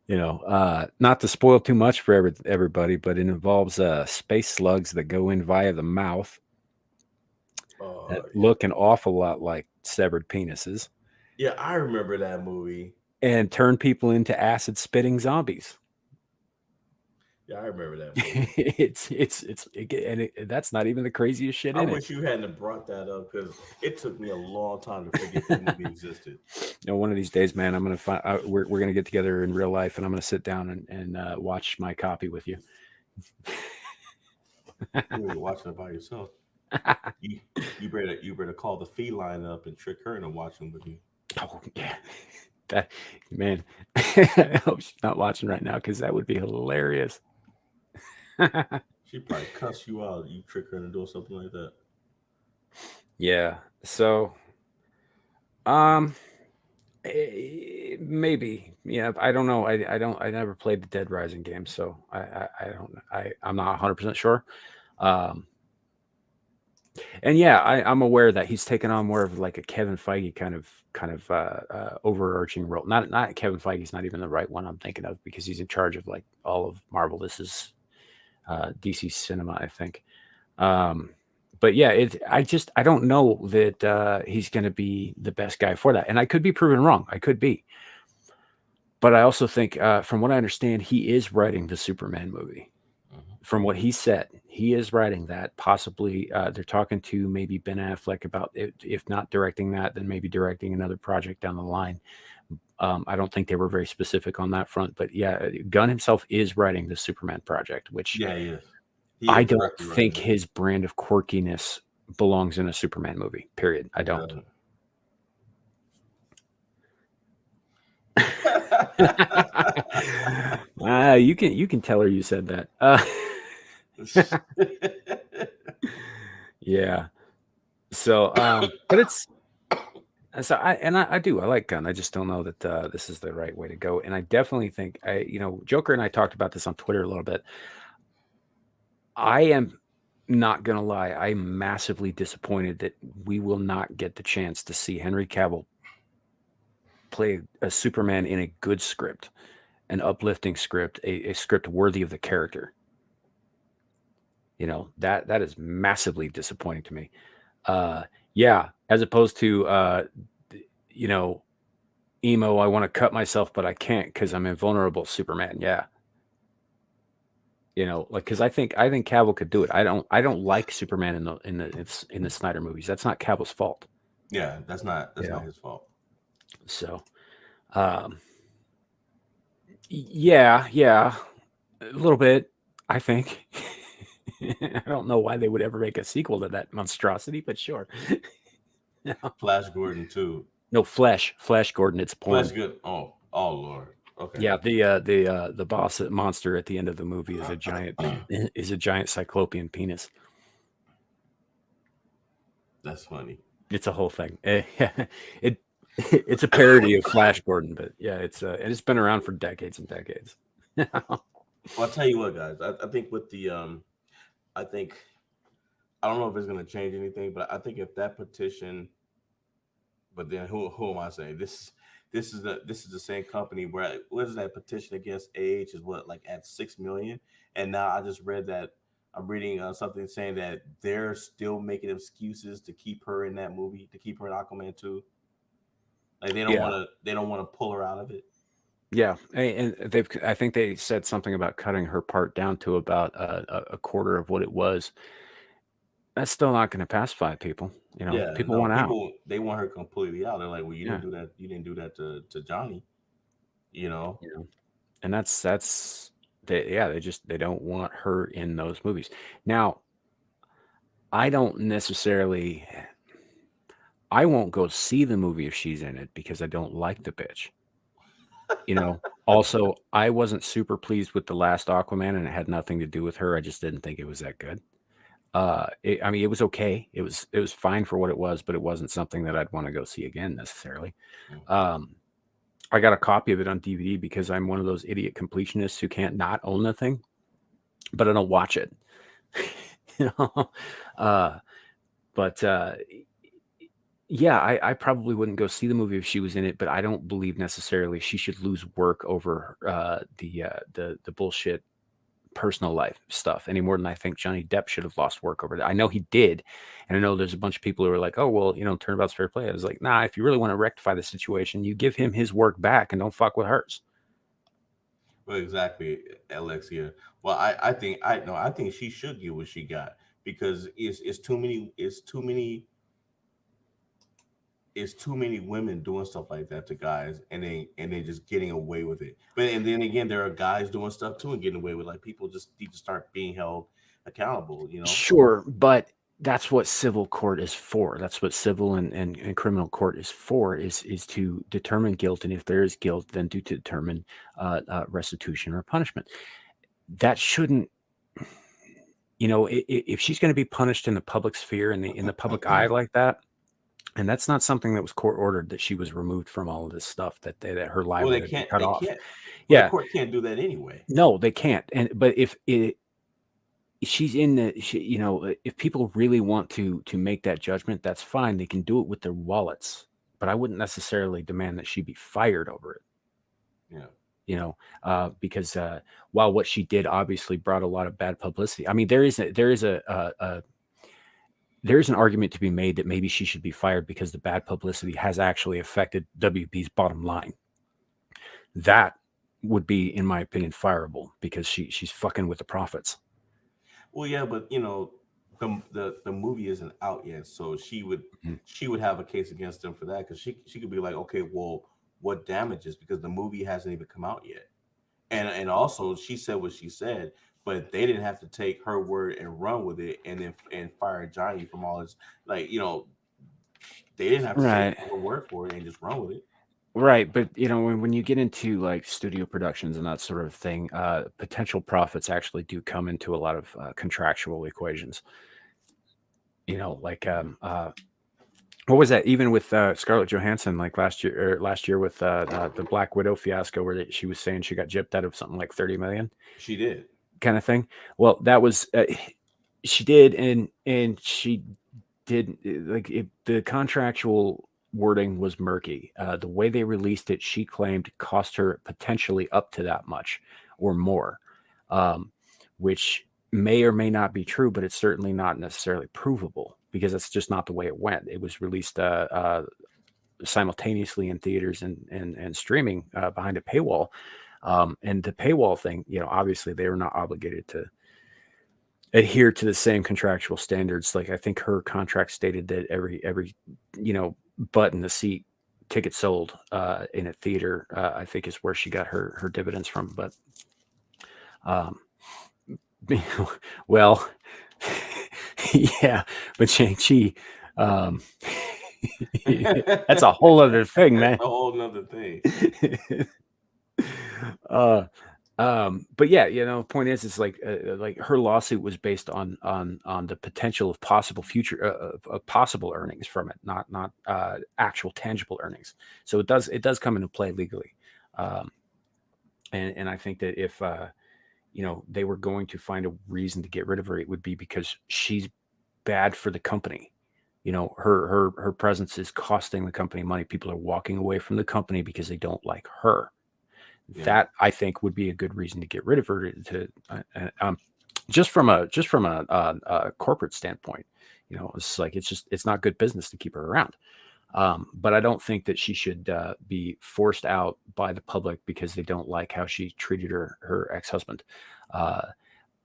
Not to spoil too much for everybody, but it involves space slugs that go in via the mouth that Yeah, look an awful lot like severed penises yeah, I remember that movie. and turn people into acid spitting zombies. Yeah, I remember that movie. That's not even the craziest shit I in it. wish you hadn't brought that up because it took me a long time to forget that movie existed. One of these days, man, I'm gonna find. We're gonna get together in real life, and I'm gonna sit down and watch my copy with you. You were watching it by yourself. You you better call the feline up and trick her into watching with you. Oh yeah, that man. I hope she's not watching right now because that would be hilarious. She'd probably cuss you out. You trick her into doing something like that. Yeah. So, um, maybe. Yeah. I don't know. I don't. I never played the Dead Rising game, so I don't. I'm not 100% sure. Um, and yeah, I'm aware that he's taken on more of like a Kevin Feige kind of overarching role. Not Kevin Feige's not even the right one I'm thinking of because he's in charge of like all of Marvel. This is DC Cinema, I think. Um, but yeah, I don't know that he's going to be the best guy for that, and I could be proven wrong. I could be, but I also think, from what I understand, he is writing the Superman movie. Mhm. From what he said, he is writing that. Possibly, they're talking to maybe Ben Affleck about it, if not directing that, then maybe directing another project down the line. I don't think they were very specific on that front, but yeah, Gunn himself is writing the Superman project, which Yeah, he is. He I is don't directly think writing it. his brand of quirkiness belongs in a Superman movie. Period. I It don't. doesn't. You can tell her you said that. Yeah. So, but it's so I like Gunn. I just don't know that this is the right way to go. And I definitely think Joker and I talked about this on Twitter a little bit. I am not gonna lie. I'm massively disappointed that we will not get the chance to see Henry Cavill play a Superman in a good script, an uplifting script, a script worthy of the character. That is massively disappointing to me. Yeah, as opposed to you know, emo, I want to cut myself, but I can't because I'm invulnerable, Superman. Yeah. Like because I think Cavill could do it. I don't like Superman in the Snyder movies. That's not Cavill's fault. Yeah, You that's not know. his fault. So um yeah, yeah. A little bit, I think. I don't know why they would ever make a sequel to that monstrosity, but sure. Flash Gordon too. No, Flash Gordon, it's Flash porn. good. Oh Lord. Okay. Yeah, the boss monster at the end of the movie is a giant is a giant cyclopean penis. That's funny. It's a whole thing. It it's a parody of Flash Gordon, but yeah, and it's been around for decades and decades. Well, I'll tell you what, guys. I think with the I think I don't know if it's going to change anything, but I think if that petition, but then who am I saying? This is the same company where what is that petition against age is what like at 6 million, and now I just read that I'm reading something saying that they're still making excuses to keep her in that movie, to keep her in Aquaman 2. Like Yeah, they don't want to pull her out of it. yeah, and I think they said something about cutting her part down to about a quarter of what it was. That's still not going to pacify people. Yeah, People no, want out. people they want her completely out. They're like, well, you didn't Yeah. do that. You didn't do that to Johnny. You know. You know, and that's yeah, they don't want her in those movies. Now, I don't necessarily I won't go see the movie if she's in it because I don't like the bitch. Also, I wasn't super pleased with the last Aquaman, and it had nothing to do with her. I just didn't think it was that good. I mean, it was okay. It was fine for what it was, but it wasn't something that I'd want to go see again necessarily. Mm. Um, I got a copy of it on DVD because I'm one of those idiot completionists who can't not own the thing, but I don't watch it. you know, uh, but yeah, I probably wouldn't go see the movie if she was in it, but I don't believe necessarily she should lose work over the bullshit personal life stuff any more than I think Johnny Depp should have lost work over it. I know he did, and I know there's a bunch of people who are like, "Oh well, turnabout's fair play." I was like, "Nah, if you really want to rectify the situation, you give him his work back and don't fuck with hers." Well, exactly, Alexia. Well, I think I no, I think she should get what she got because it's too many women doing stuff like that to guys, and they just getting away with it. But and then again, there are guys doing stuff too and getting away with, like, people just need to start being held accountable. You know. Sure, but that's what civil court is for. That's what civil and criminal court is for, is to determine guilt, and if there is guilt, then to determine restitution or punishment. That shouldn't, if she's going to be punished in the public sphere, in the public eye like that, and that's not something that was court ordered, that she was removed from all of this stuff, that her Well, livelihood be cut they off. can't. Well, the Yeah, court can't do that anyway. no, they can't. But she's in if people really want to make that judgment, that's fine. They can do it with their wallets, but I wouldn't necessarily demand that she be fired over it. Yeah. Because while what she did obviously brought a lot of bad publicity, I mean, there is an argument to be made that maybe she should be fired because the bad publicity has actually affected WB's bottom line. That would be, in my opinion, fireable because she's fucking with the profits. Well, yeah, but the movie isn't out yet, so Mhm. she would have a case against them for that because she could be like, okay, well, what damages, because the movie hasn't even come out yet, and also she said what she said, but they didn't have to take her word and run with it, and then and fire Johnny from all his, like, they didn't have to take Right. her word for it and just run with it. Right, but when you get into like studio productions and that sort of thing, potential profits actually do come into a lot of contractual equations. Like what was that? Even with Scarlett Johansson, like last year with the Black Widow fiasco, where she was saying she got gypped out of something like 30 million, She did. kind of thing. Well, that was she did, and she did like the contractual wording was murky. The way they released it, she claimed cost her potentially up to that much or more, um, which may or may not be true, but it's certainly not necessarily provable because that's just not the way it went. It was released simultaneously in theaters and streaming behind a paywall. And the paywall thing, obviously they were not obligated to adhere to the same contractual standards. Like I think her contract stated that every butt in the seat ticket sold in a theater, I think is where she got her dividends from. But um, well, yeah, but Shang-Chi, um, that's a whole other thing, That's man. a whole nother thing. uh, but yeah, point is like her lawsuit was based on the potential of possible future of possible earnings from it, not actual tangible earnings. So it does come into play legally, um, and I think that if they were going to find a reason to get rid of her, it would be because she's bad for the company. Her presence is costing the company money. People are walking away from the company because they don't like her. Yeah. That I think would be a good reason to get rid of her. Just from a corporate standpoint, it's like it's not good business to keep her around. But I don't think that she should be forced out by the public because they don't like how she treated her ex-husband. Uh,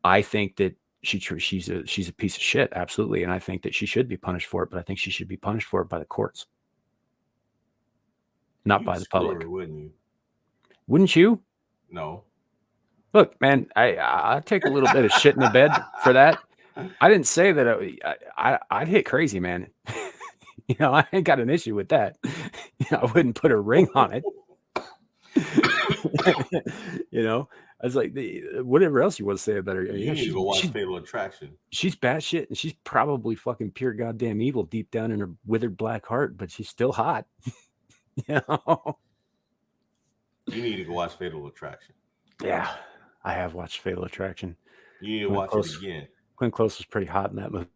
I think that she's a piece of shit, absolutely, and I think that she should be punished for it, but I think she should be punished for it by the courts, not You'd by the screw her, public. wouldn't you? Wouldn't you? No. Look, man, I take a little bit of shit in the bed for that. I didn't say that I'd hit crazy, man. I ain't got an issue with that. I wouldn't put a ring on it. I was like, whatever else you want to say about her. You Yeah, need to she's go watch she's Fatal Attraction. she's batshit, and she's probably fucking pure goddamn evil deep down in her withered black heart, but she's still hot. You know? You need to go watch Fatal Attraction. Yeah, I have watched Fatal Attraction. You need to Glenn watch it Close, again. Glenn Close was pretty hot in that movie.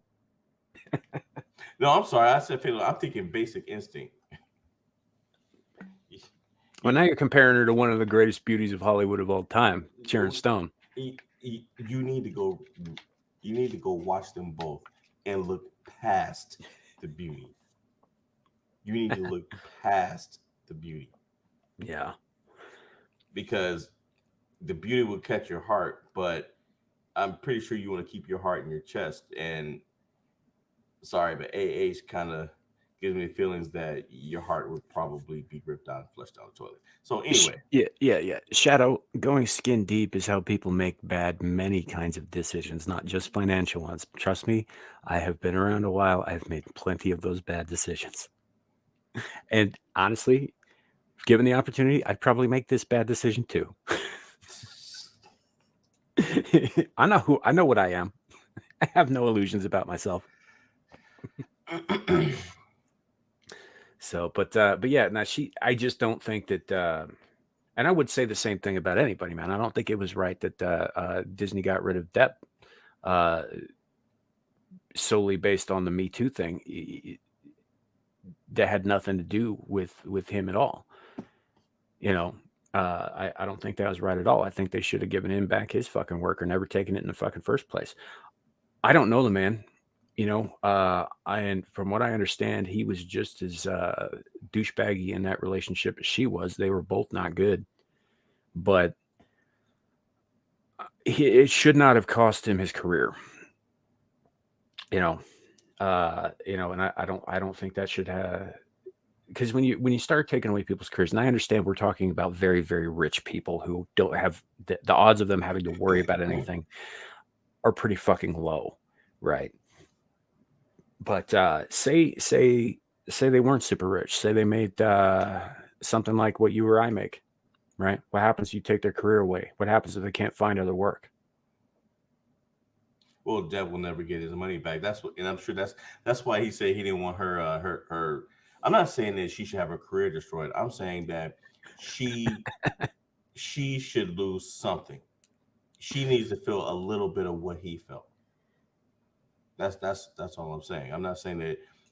No, I'm sorry. I said Fatal. I'm thinking Basic Instinct. Well, now you're comparing her to one of the greatest beauties of Hollywood of all time, Sharon Stone. You need to go. You need to go watch them both and look past the beauty. You need to look past the beauty. Yeah. Because the beauty will catch your heart, but I'm pretty sure you want to keep your heart in your chest. And sorry, but AH kind of gives me feelings that your heart would probably be ripped out and flushed down the toilet. So anyway, Yeah. Shadow, going skin deep is how people make many kinds of decisions, not just financial ones. Trust me, I have been around a while. I've made plenty of those bad decisions. And honestly, given the opportunity, I'd probably make this bad decision too. I know what I am. I have no illusions about myself. So, but yeah, now I just don't think that, and I would say the same thing about anybody, man. I don't think it was right that Disney got rid of Depp solely based on the Me Too thing. That had nothing to do with him at all. I don't think that was right at all. I think they should have given him back his fucking work or never taken it in the fucking first place. I don't know the man. And from what I understand, he was just as douchebaggy in that relationship as she was. They were both not good, but it should not have cost him his career. And I don't think that should have, because when you start taking away people's careers, and I understand we're talking about very, very rich people who don't have the odds of them having to worry about anything are pretty fucking low, right? But say they weren't super rich. Say they made something like what you or I make, right? What happens if you take their career away? What happens if they can't find other work? well, Dev will never get his money back. That's what, and I'm sure that's why he said he didn't want her. I'm not saying that she should have her career destroyed. I'm saying that she she should lose something. She needs to feel a little bit of what he felt. That's all I'm saying. I'm not saying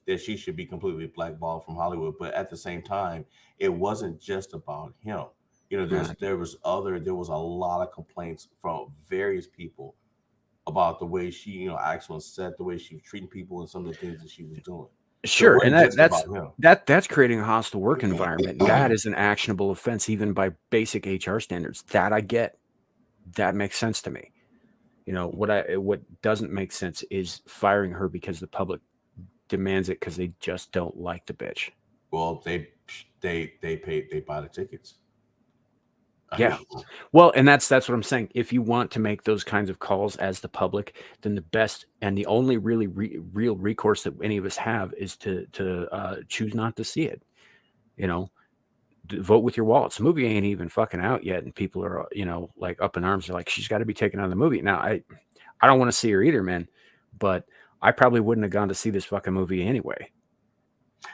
that she should be completely blackballed from Hollywood, but at the same time, it wasn't just about him. Right. There was a lot of complaints from various people about the way she, acts on set, the way she was treating people, and some of the things that she was doing. So it Sure, and wasn't just about him. that's creating a hostile work environment. That is an actionable offense, even by basic HR standards. That I get. That makes sense to me. What doesn't make sense is firing her because the public demands it because they just don't like the bitch. Well, they buy the tickets. I Yeah. mean, Well, and that's what I'm saying. If you want to make those kinds of calls as the public, then the best and the only really real recourse that any of us have is to choose not to see it. You know, vote with your wallets. The movie ain't even fucking out yet, and people are like up in arms. They're like, she's got to be taken out of the movie. Now, I don't want to see her either, man. But I probably wouldn't have gone to see this fucking movie anyway.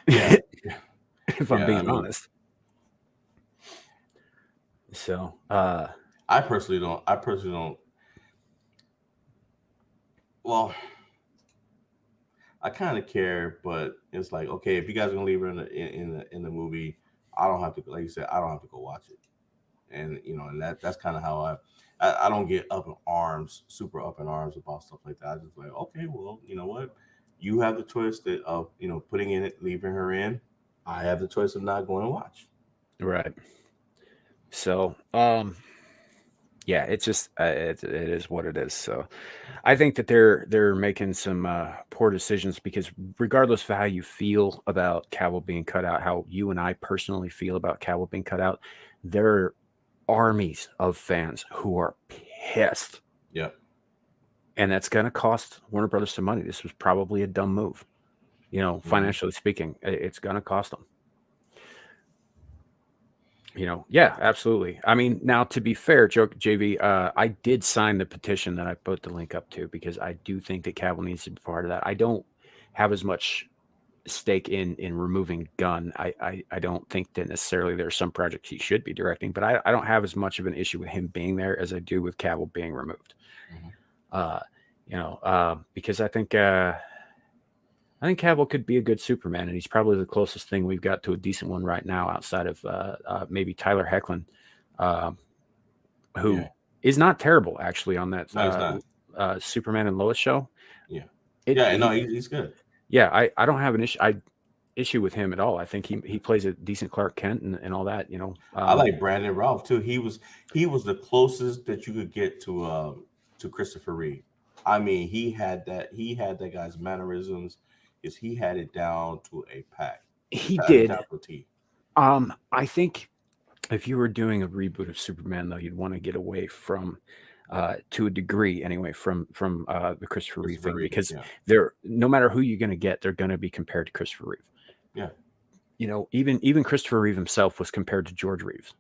yeah, If I'm yeah. I being mean, honest. So, I personally don't. I personally don't. Well, I kind of care, but it's like, okay, if you guys are gonna leave her in the movie, I don't have to. Like you said, I don't have to go watch it. And and that's kind of how I don't get up in arms, super up in arms about stuff like that. I just like, okay, well, you know what, you have the choice that of putting in it, leaving her in. I have the choice of not going to watch. right. So, Yeah, it's just it is what it is. So I think that they're making some poor decisions because regardless of how you feel about Cavill being cut out, how you and I personally feel about Cavill being cut out, there are armies of fans who are pissed, Yep. and that's going to cost Warner Brothers some money. This was probably a dumb move, Mhm. financially speaking. It's going to cost them. Yeah, absolutely. I mean, now to be fair, JV, I did sign the petition that I put the link up to because I do think that Cavill needs to be part of that. I don't have as much stake in removing Gunn. I don't think that necessarily there are some projects he should be directing, but I don't have as much of an issue with him being there as I do with Cavill being removed. Mhm. Uh, because I think Cavill could be a good Superman, and he's probably the closest thing we've got to a decent one right now, outside of maybe Tyler Hoechlin, uh, Yeah. who is not terrible actually on that No, he's not. Superman and Lois show. Yeah. It Yeah. No, he he's good. Yeah, I don't have an issue with him at all. I think he plays a decent Clark Kent and all that. I like Brandon Ralph too. He was the closest that you could get to Christopher Reeve. I mean, he had that guy's mannerisms. Is he had it down to a pack, he down did. to a T. I think if you were doing a reboot of Superman, though, you'd want to get away from, to a degree anyway, from the Christopher Reeve Christopher thing, Reeve. because Yeah. they're no matter who you're going to get, they're going to be compared to Christopher Reeve. Yeah. Even Christopher Reeve himself was compared to George Reeves.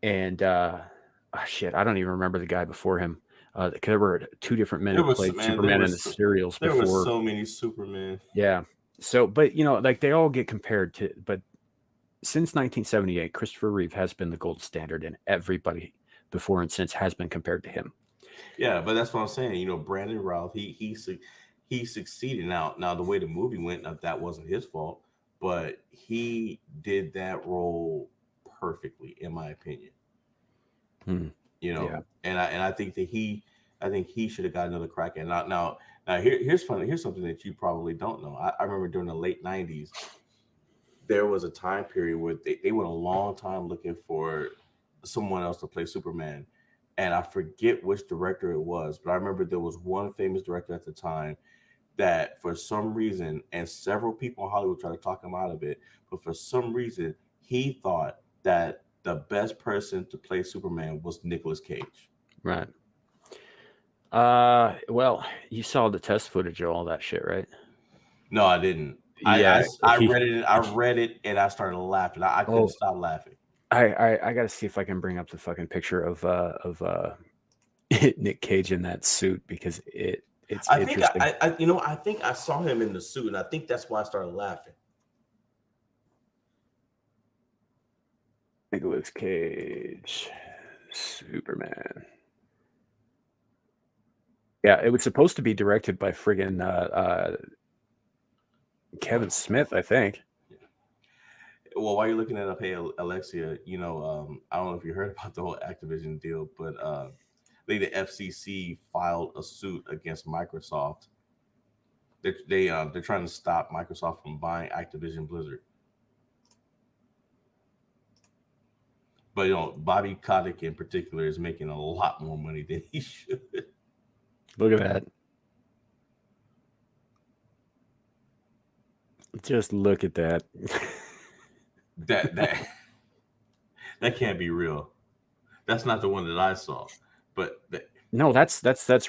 And shit, I don't even remember the guy before him. There were two different men There who was played man. Superman in the serials There was before. so many Supermen. Yeah. So, but like they all get compared to, but since 1978, Christopher Reeve has been the gold standard, and everybody before and since has been compared to him. Yeah, but that's what I'm saying. Brandon Routh, he succeeded. Now the way the movie went, now that wasn't his fault, but he did that role perfectly, in my opinion. Hmm. Yeah. And I think that he should have got another crack at it. Now here's funny. Here's something that you probably don't know. I remember during the late '90s, there was a time period where they went a long time looking for someone else to play Superman. And I forget which director it was, but I remember there was one famous director at the time that for some reason, and several people in Hollywood tried to talk him out of it, but for some reason, he thought that the best person to play Superman was Nicolas Cage. Right. Well, you saw the test footage of all that shit, right? No, I didn't. Yeah. I read it. I read it, and I started laughing. I couldn't Oh, stop laughing. I got to see if I can bring up the fucking picture of Nick Cage in that suit because it's I think interesting. I think I saw him in the suit, and I think that's why I started laughing. Nicolas Cage, Superman. Yeah, it was supposed to be directed by friggin' Kevin Smith, I think. Well, while you're looking at up, hey Alexia, I don't know if you heard about the whole Activision deal, but I think the FCC filed a suit against Microsoft. They're trying to stop Microsoft from buying Activision Blizzard. But Bobby Kotick in particular is making a lot more money than he should. Look at that. Just look at that. That that can't be real. That's not the one that I saw. But No, that's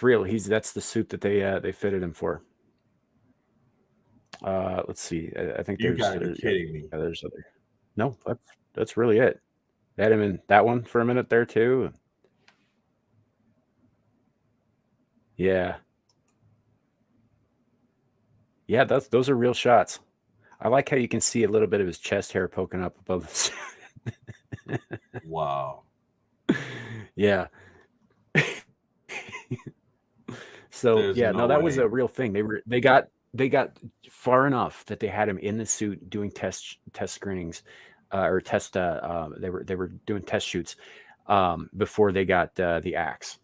real. That's the suit that they fitted him for. Let's see. I think you there's gotta be yeah, kidding me. there's other. No, that's really it. They had him in that one for a minute there too. Yeah. Yeah, those are real shots. I like how you can see a little bit of his chest hair poking up above the suit. Wow. Yeah. So There's yeah, no, no that was way. a real thing. They got far enough that they had him in the suit doing test screenings, or test. They were doing test shoots before they got the axe,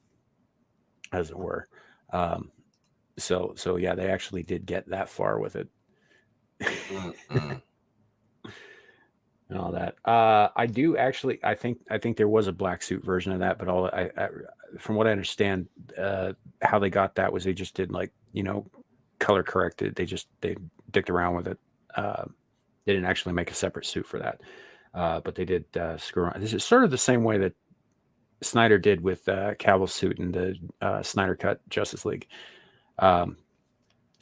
as it were. Um, so yeah, they actually did get that far with it. Mm-mm. and all that. I do actually. I think there was a black suit version of that, but from what I understand, how they got that was they just did like color corrected. They dicked around with it. Uh, they didn't actually make a separate suit for that, but they did screw around. This is sort of the same way that Snyder did with Cavill's suit in the Snyder Cut Justice League. Um,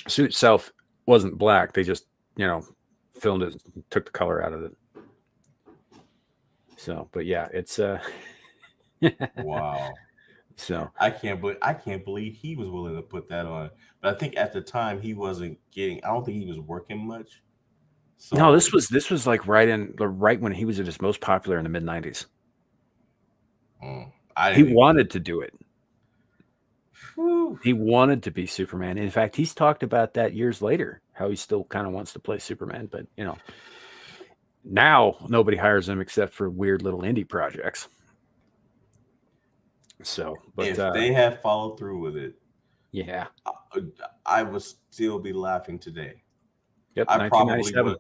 Suit itself wasn't black. They just filmed it, took the color out of it. So, but yeah, it's Wow. so I can't believe he was willing to put that on. But I think at the time he wasn't getting. I don't think he was working much. no, So this was like right when he was at his most popular in the mid 90s. I He didn't even. wanted to do it. Whew. He wanted to be Superman. In fact, he's talked about that years later, how he still kind of wants to play Superman, but now nobody hires him except for weird little indie projects. So, but If they had followed through with it, yeah, I, I would still be laughing today. yep, I probably 1997. would.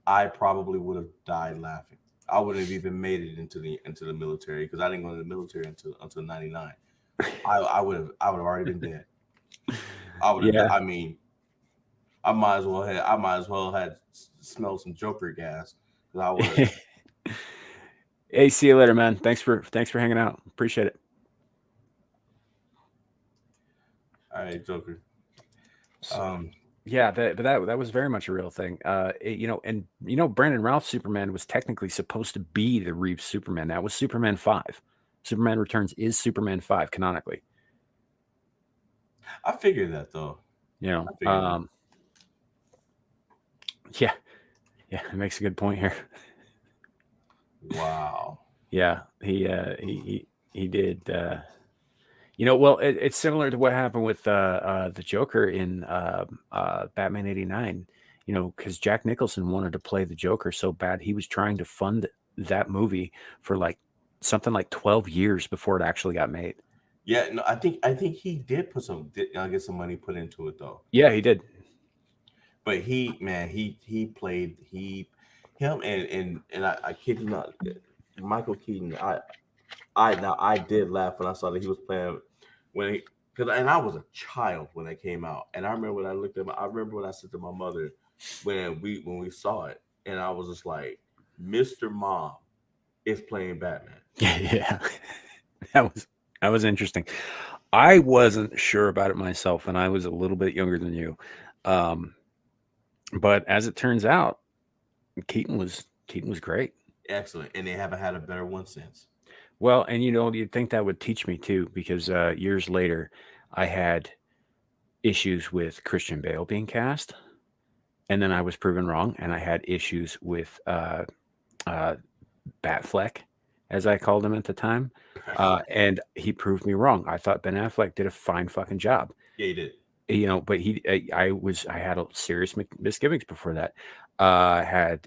I probably would have died laughing. I wouldn't have even made it into the military because I didn't go into the military until '99. I would have already been dead. I would have. Yeah. I mean, I might as well had smelled some Joker gas because I would have. Hey, see you later, man. Thanks for hanging out. Appreciate it. All right, Joker. So, Um, yeah, that was very much a real thing. And Brandon Routh's Superman was technically supposed to be the Reeves Superman. That was Superman 5. Superman Returns is Superman 5 canonically. I figured that though. You know, I figured that. yeah, yeah, it makes a good point here. Wow. Yeah, he did. Well, it's similar to what happened with the Joker in Batman '89. Because Jack Nicholson wanted to play the Joker so bad, he was trying to fund that movie for like something like 12 years before it actually got made. Yeah. No. I think he did get some money put into it though. Yeah, he did. But he played him and I kid you not, Michael Keaton. I did laugh when I saw that he was playing when he because and I was a child when it came out, and I remember when I remember when I said to my mother when we saw it, and I was just like, Mr. Mom is playing Batman. Yeah, that was interesting. I wasn't sure about it myself, and I was a little bit younger than you. Um, but as it turns out, Keaton was great. Excellent, and they haven't had a better one since. Well, and you'd think that would teach me too, because years later, I had issues with Christian Bale being cast, and then I was proven wrong, and I had issues with uh, Batfleck, as I called him at the time, and he proved me wrong. I thought Ben Affleck did a fine fucking job, Yeah, he did. but I had a serious misgivings before that. I had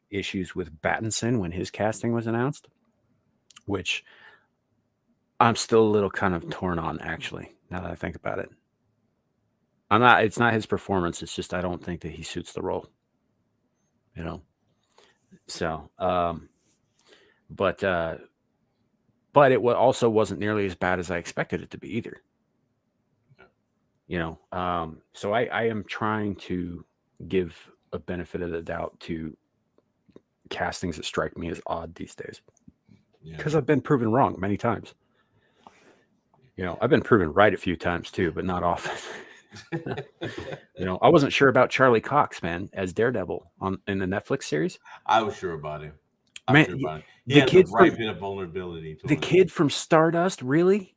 issues with Battinson when his casting was announced, which I'm still a little kind of torn on, actually, now that I think about it. It's not his performance. It's just I don't think that he suits the role, you know. So, but also wasn't nearly as bad as I expected it to be either. So I am trying to give a benefit of the doubt to castings that strike me as odd these days, Yeah. because I've been proven wrong many times. I've been proven right a few times too, but not often. I wasn't sure about Charlie Cox, man, as Daredevil in the Netflix series. I was sure about him. I was Man, sure about him. He the had the kid right from bit of vulnerability to the him. kid from Stardust, really?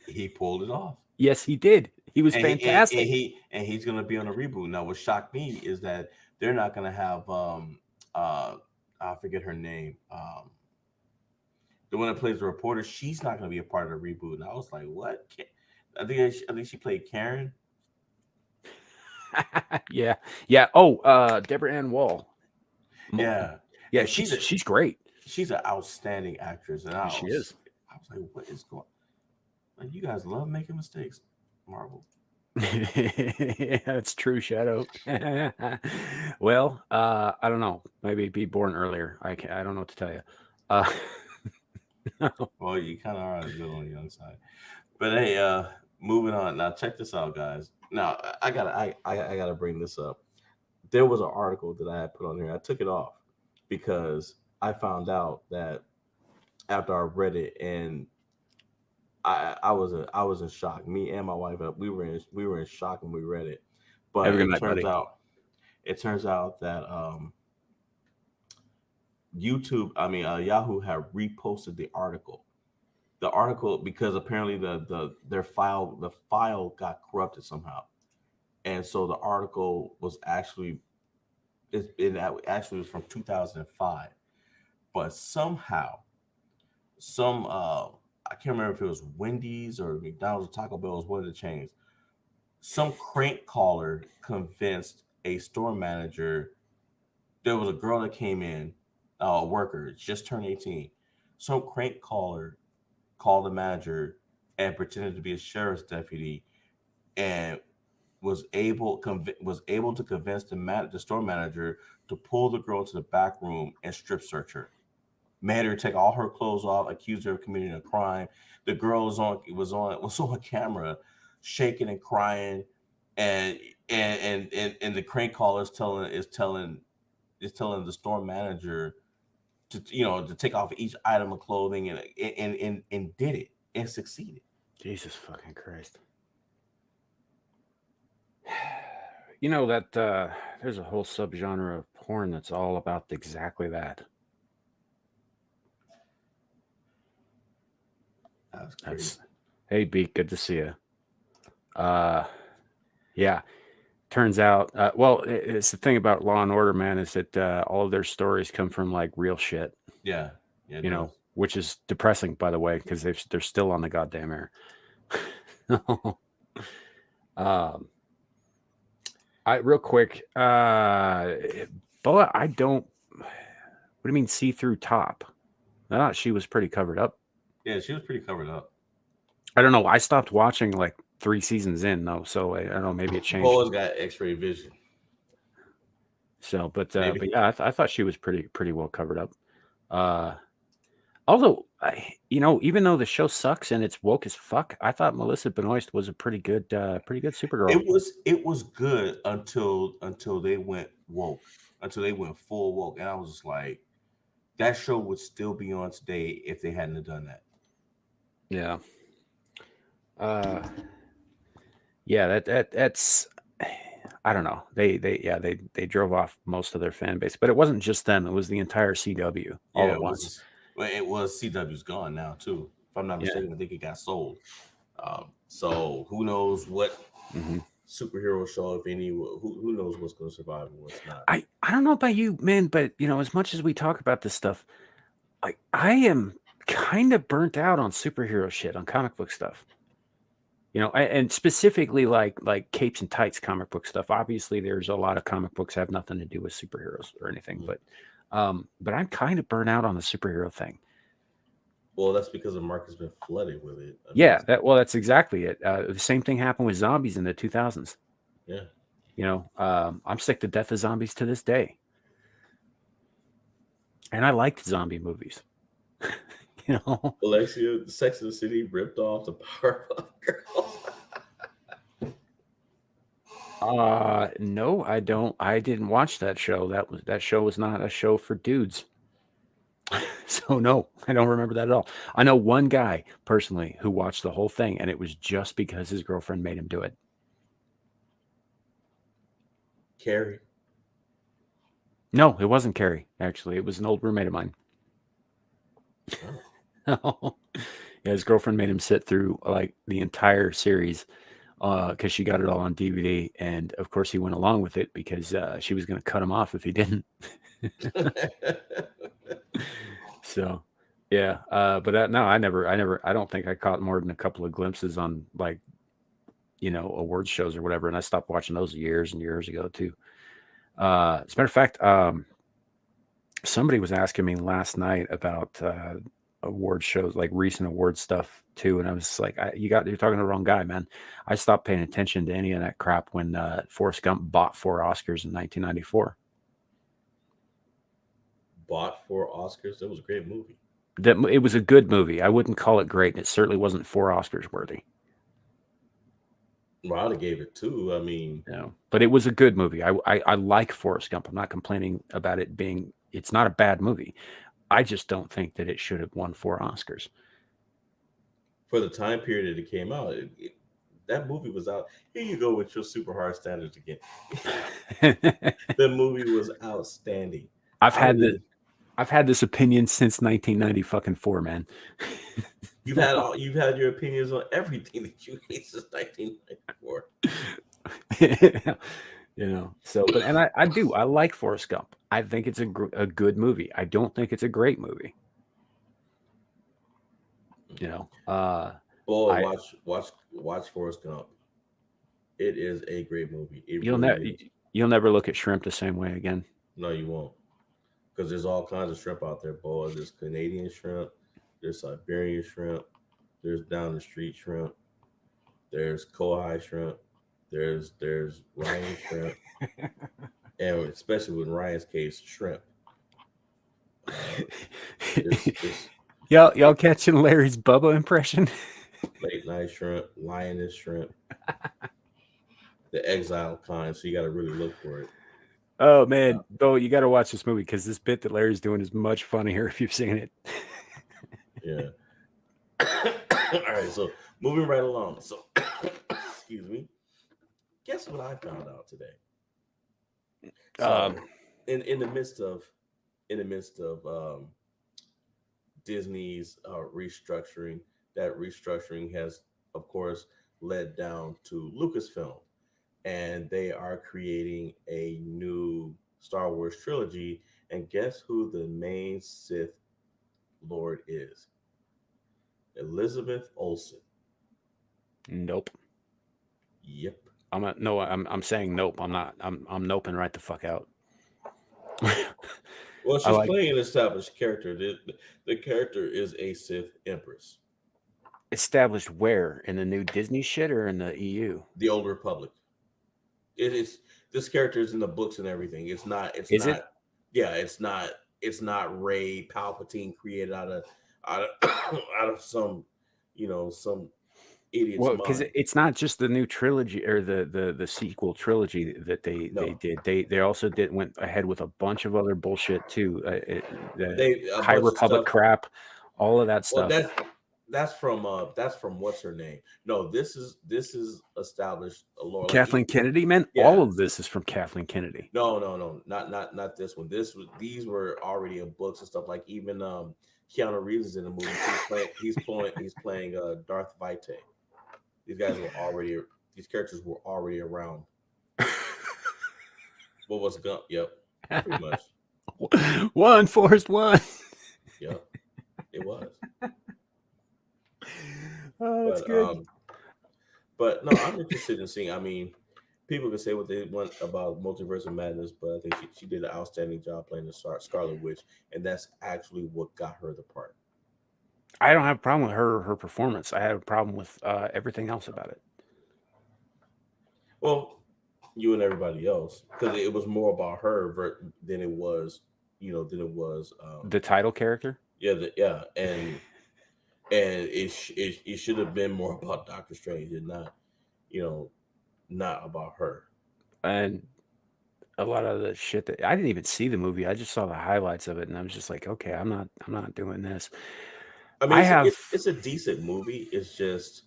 He pulled it off. Yes, he did. He was and fantastic. he's gonna be on a reboot. Now, what shocked me is that they're not gonna have I forget her name, the one that plays the reporter. She's not gonna be a part of the reboot. And I was like, what? I think she played Karen. Yeah, yeah. Oh, Deborah Ann Wall. Yeah, Yeah, and she's great. she's an outstanding actress, and She is. I was like, what is going? Like, you guys love making mistakes, Marvel. Yeah, that's true, Shadow. Well, I don't know. Maybe be born earlier. I don't know what to tell you. Uh, Well, you kind of are good on the young side. But hey, moving on. Now check this out, guys. Now I gotta bring this up. There was an article that I had put on here. I took it off because I found out that after I read it, and I was in shock. Me and my wife, we were in shock when we read it. have But a good night, buddy. it turns out that YouTube, Yahoo had reposted the article. The article, because apparently the file got corrupted somehow, and so the article was actually it actually was from 2005, but somehow some I can't remember if it was Wendy's or McDonald's or Taco Bell was one of the chains. Some crank caller convinced a store manager. There was a girl that came in, a worker, just turned 18. Some crank caller called the manager and pretended to be a sheriff's deputy and was able to convince the store manager to pull the girl to the back room and strip search her. Made her take all her clothes off, accused her of committing a crime. The girl was on camera, shaking and crying, and and the crank caller is telling the store manager to to take off each item of clothing and did it and succeeded. Jesus fucking Christ. You know that there's a whole subgenre of porn that's all about exactly that. That was crazy. That's Hey Beak, good to see you. Uh, yeah. Turns out, well, it's the thing about Law and Order, man, is that all of their stories come from like real shit, Yeah, yeah, it does. which is depressing, by the way, because they're still on the goddamn air. um, real quick, Boa, I don't. What do you mean see through top? I thought she was pretty covered up. Yeah, she was pretty covered up. I don't know. I stopped watching like 3 seasons in though, so I don't know. Maybe it changed. Boa's got X-ray vision. So, but Maybe. yeah, I thought she was pretty well covered up. Although, even though the show sucks and it's woke as fuck, I thought Melissa Benoist was a pretty good Supergirl. It was good until they went woke, until they went full woke, and I was just like, that show would still be on today if they hadn't have done that. Yeah. Yeah, that's I don't know. They drove off most of their fan base, but it wasn't just them. It was the entire CW all Yeah, at once. it was CW's gone now too. If I'm not Yeah. mistaken, I think it got sold. So who knows what Mhm. superhero show, if any, who knows what's going to survive and what's not. I don't know about you, man, but as much as we talk about this stuff, I am kind of burnt out on superhero shit, on comic book stuff. And specifically like capes and tights comic book stuff. Obviously, there's a lot of comic books have nothing to do with superheroes or anything, but I'm kind of burnt out on the superhero thing. Well, that's because the market's been flooded with it. Yeah, that's exactly it. The same thing happened with zombies in the 2000s. Yeah. I'm sick to death of zombies to this day, and I liked zombie movies. Alexia, the Sex of the City ripped off the Powerpuff Girls. No, I don't. I didn't watch that show. That show was not a show for dudes. So no, I don't remember that at all. I know one guy personally who watched the whole thing, and it was just because his girlfriend made him do it. Carrie. No, it wasn't Carrie. Actually, it was an old roommate of mine. Yeah, his girlfriend made him sit through like the entire series because she got it all on DVD, and of course he went along with it because she was going to cut him off if he didn't. So, yeah, but no, I don't think I caught more than a couple of glimpses on like awards shows or whatever, and I stopped watching those years and years ago too. As a matter of fact, somebody was asking me last night about award shows, like recent award stuff too, and I was like, you're talking to the wrong guy, man. I stopped paying attention to any of that crap when Forrest Gump bought 4 Oscars in 1994. Bought 4 Oscars. That was a great movie. That it was a good movie. I wouldn't call it great, and it certainly wasn't 4 Oscars worthy. Well, I'd have gave it 2. I mean, But it was a good movie. I like Forrest Gump. I'm not complaining about it being. It's not a bad movie. I just don't think that it should have won 4 Oscars. for the time period that it came out, that movie was out. Here you go with your super hard standards again. The movie was outstanding. I've I don't had the even. I've had this opinion since 1990 fucking four, man. You've had your opinions on everything that you hate since 1994. So but and I like Forrest Gump. I think it's a good movie. I don't think it's a great movie. Boy, I watch Forrest Gump. It is a great movie. It you'll really never is. you'll never look at shrimp the same way again. No, you won't, because there's all kinds of shrimp out there, boy. There's Canadian shrimp, there's Siberian shrimp, there's down the street shrimp, there's Kohai shrimp, there's Ryan shrimp, and especially with Ryan's case, shrimp. This Y'all catching Larry's Bubba impression? late night shrimp, lioness shrimp, the exile kind. So you got to really look for it. Oh man, Bo, you got to watch this movie because this bit that Larry's doing is much funnier if you've seen it. Yeah. All right. So moving right along. So excuse me. Guess what I found out today? So in the midst of Disney's restructuring, that restructuring has of course led down to Lucasfilm, and they are creating a new Star Wars trilogy. And guess who the main Sith Lord is? Elizabeth Olsen. Nope. Yep. I'm saying nope. I'm not. I'm noping right the fuck out. Well, she's playing an established character. The character is a Sith Empress. Established where? In the new Disney shit or in the EU? The Old Republic. It is this character is in the books and everything. It's not. It's Is it? not. Yeah, it's not. It's not Ray Palpatine created out of out of some some idiot's Well, because mind. it's not just the new trilogy or the sequel trilogy that they No, did. They also went ahead with a bunch of other bullshit too. The they a High bunch of Republic stuff. crap, all of that Well, stuff. that's from what's her name. No, this is established a lore. Like Kathleen Kennedy, man. yeah, All of this is from Kathleen Kennedy. no, not this one. These were already in books and stuff. Like even Keanu Reeves is in the movie. He's playing Darth Vite. These guys were already these characters were already around. What was Gump? Yep, pretty much. One Forrest one. Yep, it was. Oh, that's But good. but no, I'm interested in seeing. I mean, people can say what they want about Multiverse of Madness, but I think she did an outstanding job playing the Scarlet Witch, and that's actually what got her the part. I don't have a problem with her performance. I have a problem with everything else about it. Well, you and everybody else, because it was more about her than it was, than it was. The title character. Yeah, and it should have been more about Doctor Strange and not, you know, not about her. And a lot of the shit that I didn't even see the movie. I just saw the highlights of it, and I was just like, okay, I'm not doing this. I mean, I have it's a decent movie. It's just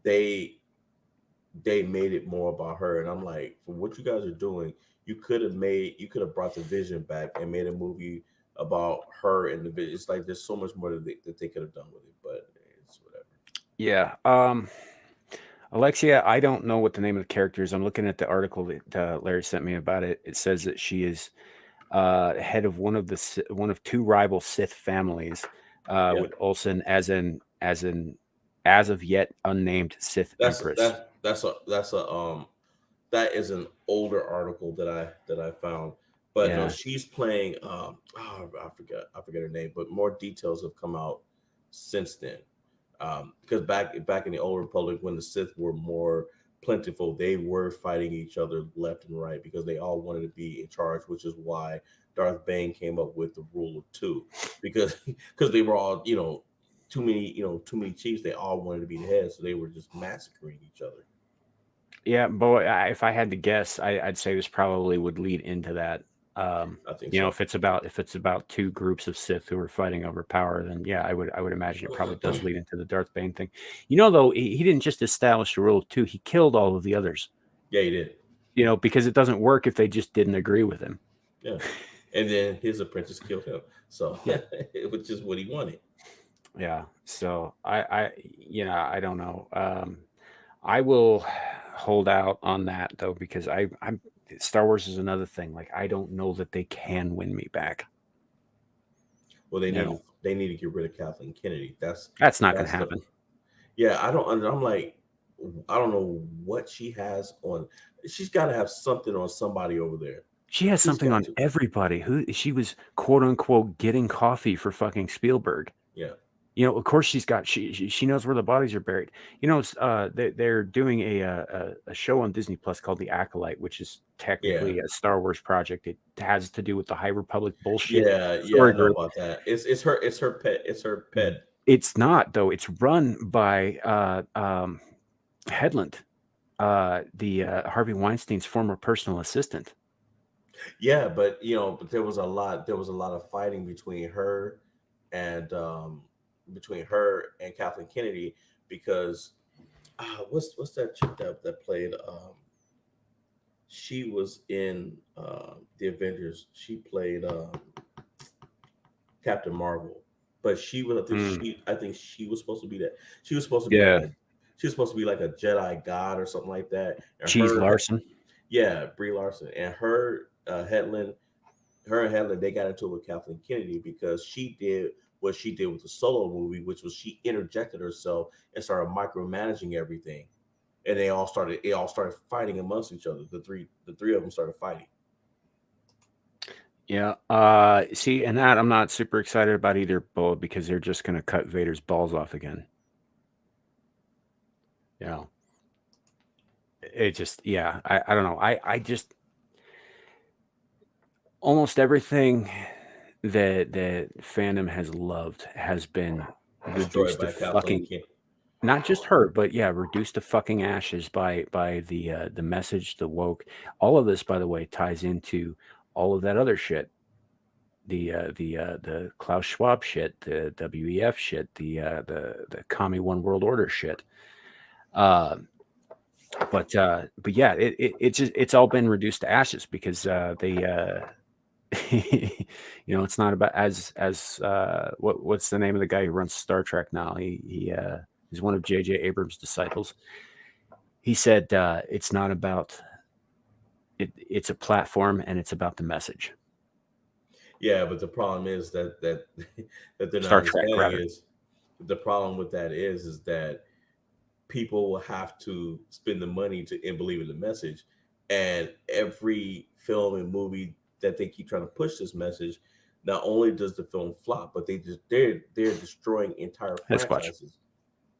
they they made it more about her, and I'm like, for what you guys are doing, you could have brought the Vision back and made a movie about her and the Vision. It's like there's so much more that they could have done with it, but it's whatever. yeah. Alexia, I don't know what the name of the character is. I'm looking at the article that Larry sent me about it. It says that she is head of one of two rival Sith families, Yeah, with Olsen as of yet unnamed Sith that's Empress. that's a that is an older article that I found. But no, Yeah. she's playing. I forget her name, but more details have come out since then. Because back in the old Republic, when the Sith were more plentiful, they were fighting each other left and right because they all wanted to be in charge, which is why Darth Bane came up with the rule of two, because because they were all too many chiefs. They all wanted to be the head, so they were just massacring each other. Yeah, boy, if I had to guess, I'd say this probably would lead into that. I think You know, so. if it's about two groups of Sith who are fighting over power, then yeah, I would imagine it probably does lead into the Darth Bane thing. You know, though, he didn't just establish the rule of two; he killed all of the others. Yeah, he did. You know, because it doesn't work if they just didn't agree with him. Yeah, and then his apprentice killed him. So Yeah, which is what he wanted. yeah. So I don't know. I will hold out on that though because I'm Star Wars is another thing. Like I don't know that they can win me back. Well, You know, they need to get rid of Kathleen Kennedy. that's not going to That's the happen. yeah. I don't. I'm like, I don't know what she has on. She's got to have something on somebody over there. She has She's something got on to. everybody. Who she was quote unquote getting coffee for fucking Spielberg. Yeah, You know, of course she knows where the bodies are buried. You know, they're doing a show on Disney Plus called The Acolyte, which is yeah, technically a Star Wars project. It has to do with the High Republic bullshit yeah, yeah. I story know group. about that. It's her pet. It's her pet. It's not though. It's run by Headland, the Harvey Weinstein's former personal assistant. Yeah, but but there was a lot of fighting and between her and Kathleen Kennedy because what's that chick that played she was in the Avengers. She played Captain Marvel, but she was Mm, I think she was supposed to be that. She was supposed to be like yeah, a she was supposed to be like a Jedi god or something like that. And Cheese Larson. yeah, Brie Larson and her and Headland, they got into it with Kathleen Kennedy because she did what she did with the Solo movie, which was she interjected herself and started micromanaging everything, and they all started fighting amongst each other. The three of them started fighting. Yeah. See, and that I'm not super excited about either, Bo, because they're just going to cut Vader's balls off again. You know, it just, yeah, I don't know. I just, almost everything that fandom has loved has been Destroyed reduced to by Kathleen fucking, Kennedy. not just her, but yeah, reduced to fucking ashes by the message, the woke. All of this, by the way, ties into all of that other shit. The Klaus Schwab shit, the WEF shit, the Commie One World Order shit. Uh, but yeah, it's all been reduced to ashes because they it's not about what's the name of the guy who runs Star Trek now? He's one of J.J. Abrams' disciples. He said it's not about it. It's a platform and it's about the message. Yeah, but the problem is that they're not Star Trek, understanding rather. is the problem with that is that people will have to spend the money to and believe in the message, and every film and movie that they keep trying to push this message, not only does the film flop, but they're destroying entire Sasquatch. franchises.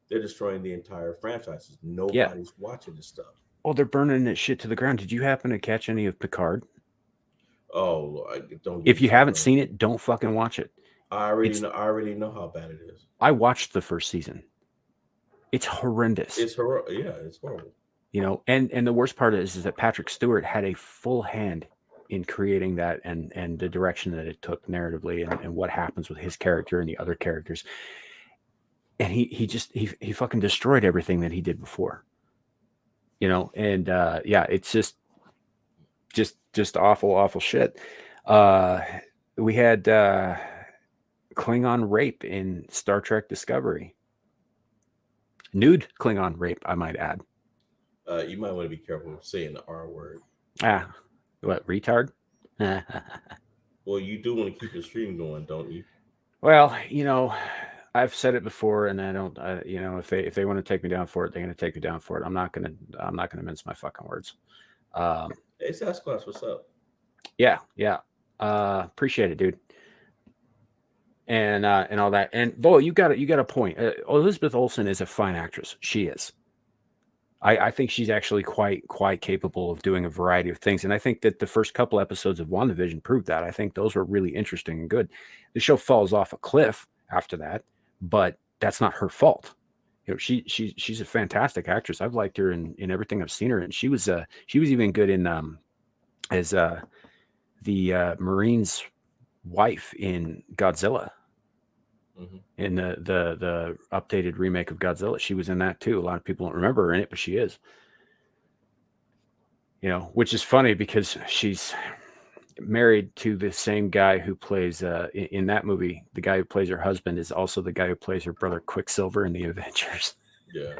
They're destroying the entire franchises. Yeah. Nobody's watching this stuff. Well, they're burning that shit to the ground. Did you happen to catch any of Picard? Oh, don't get me If you haven't started. seen it, don't fucking watch it. I already It's know. I already know how bad it is. I watched the first season. It's horrendous. It's horrible. Yeah, it's horrible. And the worst part is that Patrick Stewart had a full hand in creating that and the direction that it took narratively and what happens with his character and the other characters. And he fucking destroyed everything that he did before. And yeah, it's just awful shit. Uh we had Klingon rape in Star Trek Discovery. Nude Klingon rape, I might add. You might want to be careful of saying the R word. Ah, what, retard? Well, you do want to keep the stream going, don't you? Well, I've said it before, and I don't. If they want to take me down for it, they're going to take me down for it. I'm not gonna mince my fucking words. Um, Hey, Sasquatch, what's up? yeah, yeah. Appreciate it, dude. And all that. And Bo, you got a point. Elizabeth Olsen is a fine actress. She is. I think she's actually quite capable of doing a variety of things. And I think that the first couple episodes of WandaVision proved that. I think those were really interesting and good. The show falls off a cliff after that, but that's not her fault. She's a fantastic actress. I've liked her in everything I've seen her in. She was even good in as the Marine's wife in Godzilla, Hmm. in the updated remake of Godzilla. She was in that too. A lot of people don't remember her in it, but she is. Which is funny because she's married to the same guy who plays in that movie. The guy who plays her husband is also the guy who plays her brother Quicksilver in the Avengers. Yeah.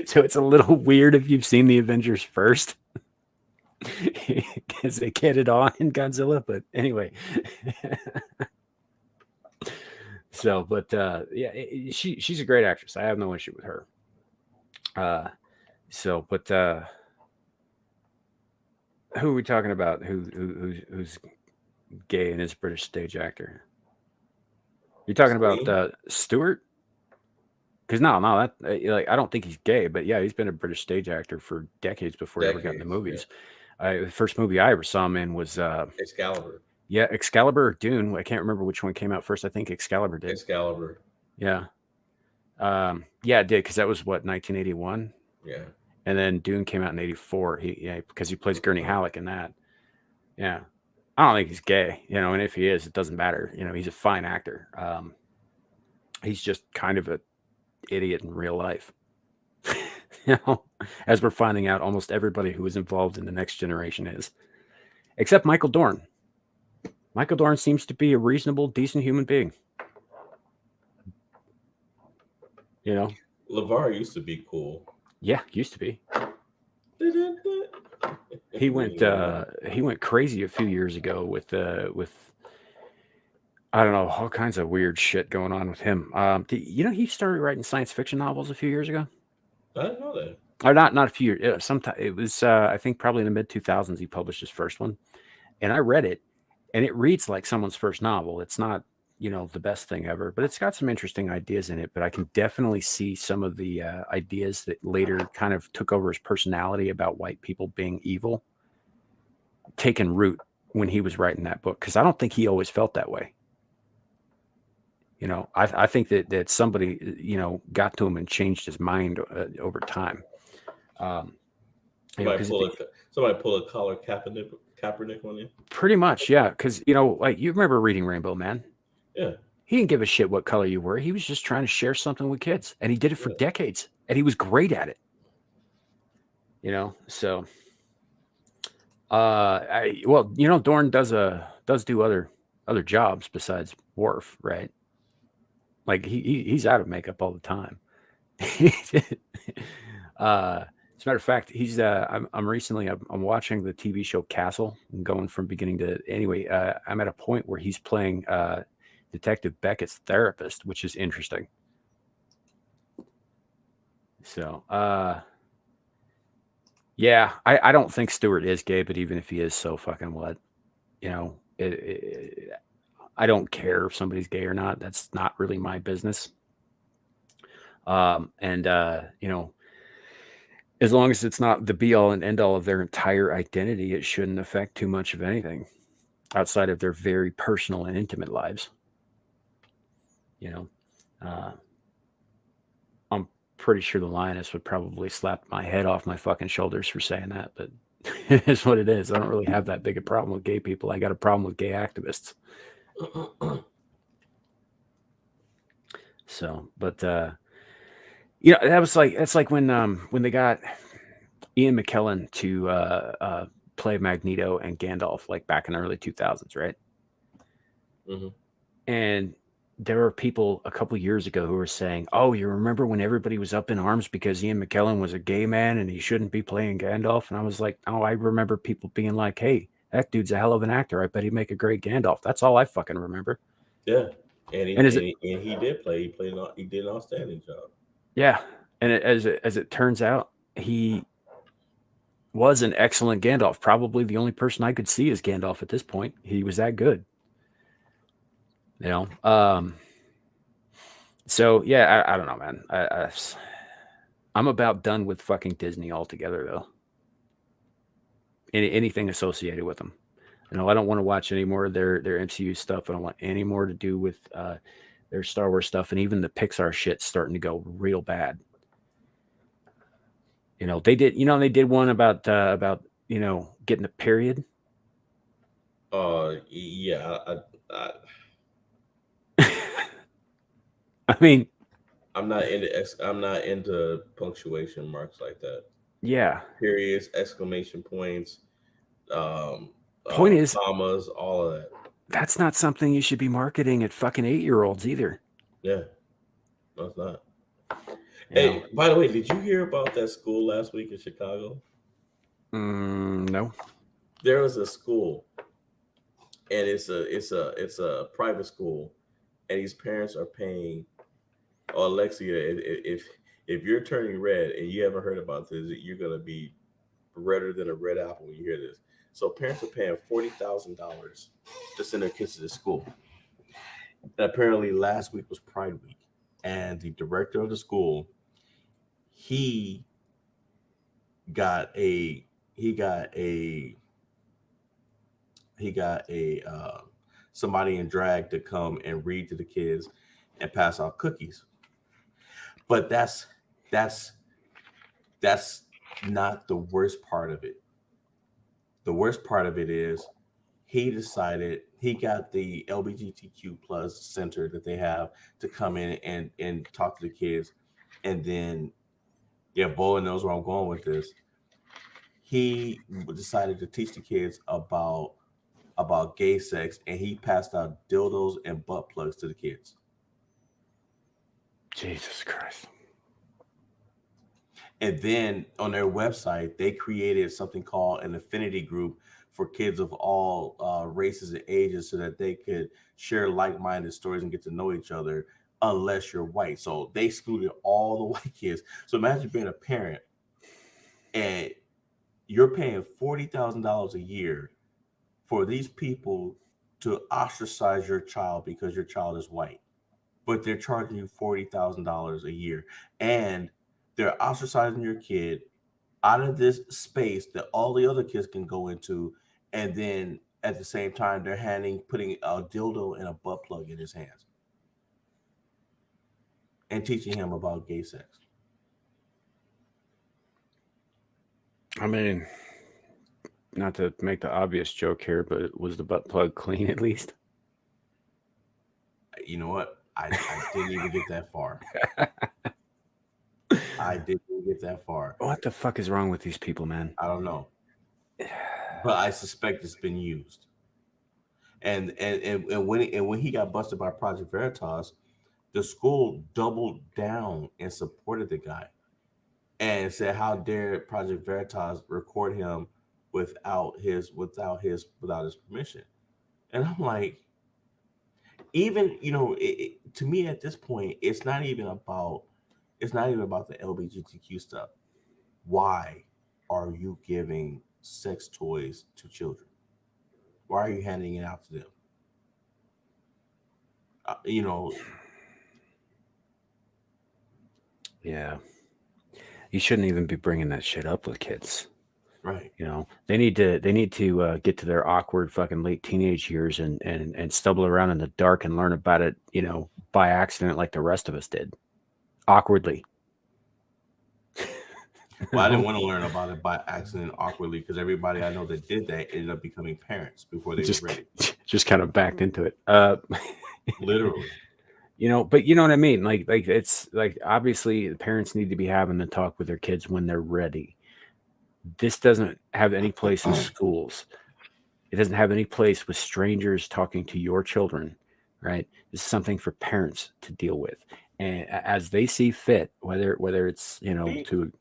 So it's a little weird if you've seen the Avengers first, because they get it on in Godzilla. But anyway, but yeah, she's a great actress. I have no issue with her. Uh, but who are we talking about? Who's gay and is a British stage actor? You're talking about Sting. Stewart? Because no, that like I don't think he's gay, but yeah, he's been a British stage actor for decades before he ever got into Decades. Yeah. movies. The first movie I ever saw him in was Excalibur. yeah, Excalibur or Dune. I can't remember which one came out first. I think Excalibur did. Excalibur. Yeah, yeah, it did, because that was what, 1981, Yeah. and then Dune came out in '84. Because he plays Gurney Halleck in that. Yeah, I don't think he's gay, and if he is, it doesn't matter. He's a fine actor. He's just kind of a idiot in real life. As we're finding out, almost everybody who is involved in the next generation is, except Michael Dorn. Michael Dorn seems to be a reasonable, decent human being. LeVar used to be cool. Yeah, used to be. He went crazy a few years ago with I don't know, all kinds of weird shit going on with him. He started writing science fiction novels a few years ago. I didn't know that. Or not a few years. Sometime it was, I think, probably in the mid 2000s. He published his first one, and I read it, and it reads like someone's first novel. It's not, the best thing ever, but it's got some interesting ideas in it. But I can definitely see some of the ideas that later kind of took over his personality about white people being evil taking root when he was writing that book, because I don't think he always felt that way. I think that somebody got to him and changed his mind over time. Um, Somebody because pull a somebody pull a collar Kaepernick on you. pretty much, yeah. Because like, you remember reading Rainbow Man? Yeah. He didn't give a shit what color you were. He was just trying to share something with kids, and he did it for Yeah. decades, and he was great at it. So Dorn does do other jobs besides Worf, right? Like he's out of makeup all the time. As a matter of fact, I'm watching the TV show Castle, and going from beginning to anyway. I'm at a point where he's playing Detective Beckett's therapist, which is interesting. So, yeah, I don't think Stewart is gay, but even if he is, so fucking what? I don't care if somebody's gay or not. That's not really my business. And as long as it's not the be all and end all of their entire identity, it shouldn't affect too much of anything outside of their very personal and intimate lives. Uh, I'm pretty sure the lioness would probably slap my head off my fucking shoulders for saying that, but it is what it is. I don't really have that big a problem with gay people. I got a problem with gay activists. So, but that's like when they got Ian McKellen to play Magneto and Gandalf, like back in the early 2000s, right? Mm-hmm. And there were people a couple years ago who were saying, "Oh, you remember when everybody was up in arms because Ian McKellen was a gay man and he shouldn't be playing Gandalf?" And I was like, "Oh, I remember people being like, hey, that dude's a hell of an actor. I bet he'd make a great Gandalf." That's all I fucking remember. Yeah. And And is it? he did play. He did an outstanding job. Yeah. And as it turns out, he was an excellent Gandalf. Probably the only person I could see as Gandalf at this point. He was that good. You know. So yeah, I don't know, man. I'm about done with fucking Disney altogether, though. Anything associated with them. You know, I don't want to watch any more of their MCU stuff. I don't want any more to do with their Star Wars stuff, and even the Pixar shit's starting to go real bad. You know, they did one about getting a period. Yeah, I mean, I'm not into punctuation marks like that. yeah. Periods, exclamation points, um, Point is, commas, all of that. that's not something you should be marketing at fucking 8-year-olds either. Yeah, no, it's not. You know, Hey, by the way, did you hear about that school last week in Chicago? no. There was a school, and it's a private school, and these parents are paying. Oh, Alexia, if you're turning red and you haven't heard about this, you're gonna be redder than a red apple when you hear this. So parents are paying $40,000 to send their kids to this school. And apparently, last week was Pride Week, and the director of the school, he got a he got a he got a somebody in drag to come and read to the kids and pass out cookies. But that's that's not the worst part of it. The worst part of it is he got the LGBTQ plus center that they have to come in and talk to the kids, and then yeah, Bowen knows where I'm going with this. He decided to teach the kids about gay sex, and he passed out dildos and butt plugs to the kids. Jesus Christ. And then on their website, they created something called an affinity group for kids of all races and ages so that they could share like minded stories and get to know each other unless you're white. So they excluded all the white kids. So imagine being a parent and you're paying $40,000 a year for these people to ostracize your child because your child is white, but they're charging you $40,000 a year. And they're ostracizing your kid out of this space that all the other kids can go into, and then at the same time they're putting a dildo and a butt plug in his hands and teaching him about gay sex. I mean, not to make the obvious joke here, but was the butt plug clean at least? You know what? I didn't even get that far. I didn't even get that far. What the fuck is wrong with these people, man? I don't know, but I suspect it's been used. And when he got busted by Project Veritas, the school doubled down and supported the guy and said, "How dare Project Veritas record him without his permission?" And I'm like, even to me at this point, it's not even about the LGBTQ stuff. Why are you giving sex toys to children? Why are you handing it out to them? Uh, you know, Yeah. You shouldn't even be bringing that shit up with kids. right? You know, they need to get to their awkward fucking late teenage years and stumble around in the dark and learn about it, by accident like the rest of us did, awkwardly. Well, I didn't want to learn about it by accident awkwardly because everybody I know that did that ended up becoming parents before they were just ready. just kind of backed into it. Literally. But you know what I mean? Like it's like obviously the parents need to be having the talk with their kids when they're ready. This doesn't have any place in schools. It doesn't have any place with strangers talking to your children, right? This is something for parents to deal with, and as they see fit, whether it's to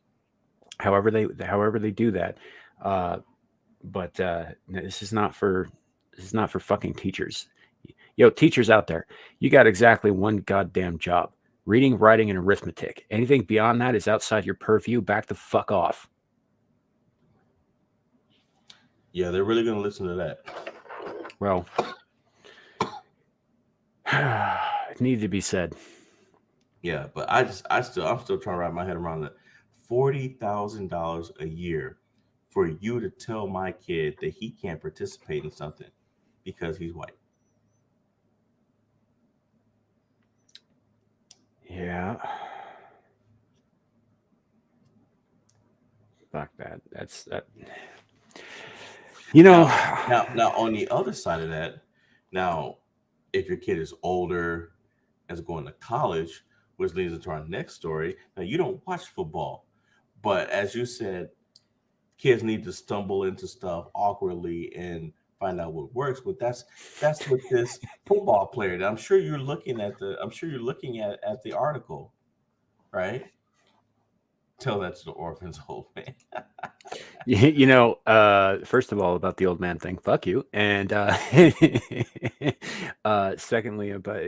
however they do that. Uh, but no, this is not for fucking teachers. Yo, teachers out there, you got exactly one goddamn job: reading, writing, and arithmetic. Anything beyond that is outside your purview. Back the fuck off. Yeah, they're really gonna listen to that. Well, it needed to be said. Yeah, but I'm still trying to wrap my head around it. $40,000 a year for you to tell my kid that he can't participate in something because he's white. Yeah. Fuck that. That's that. You know, Now on the other side of that, now if your kid is older, is going to college, which leads into our next story. Now you don't watch football, but as you said, kids need to stumble into stuff awkwardly and find out what works. But that's with this football player. That I'm sure you're looking at the article, right? Tell that to the orphans, old man. first of all, about the old man thing, fuck you. And secondly, about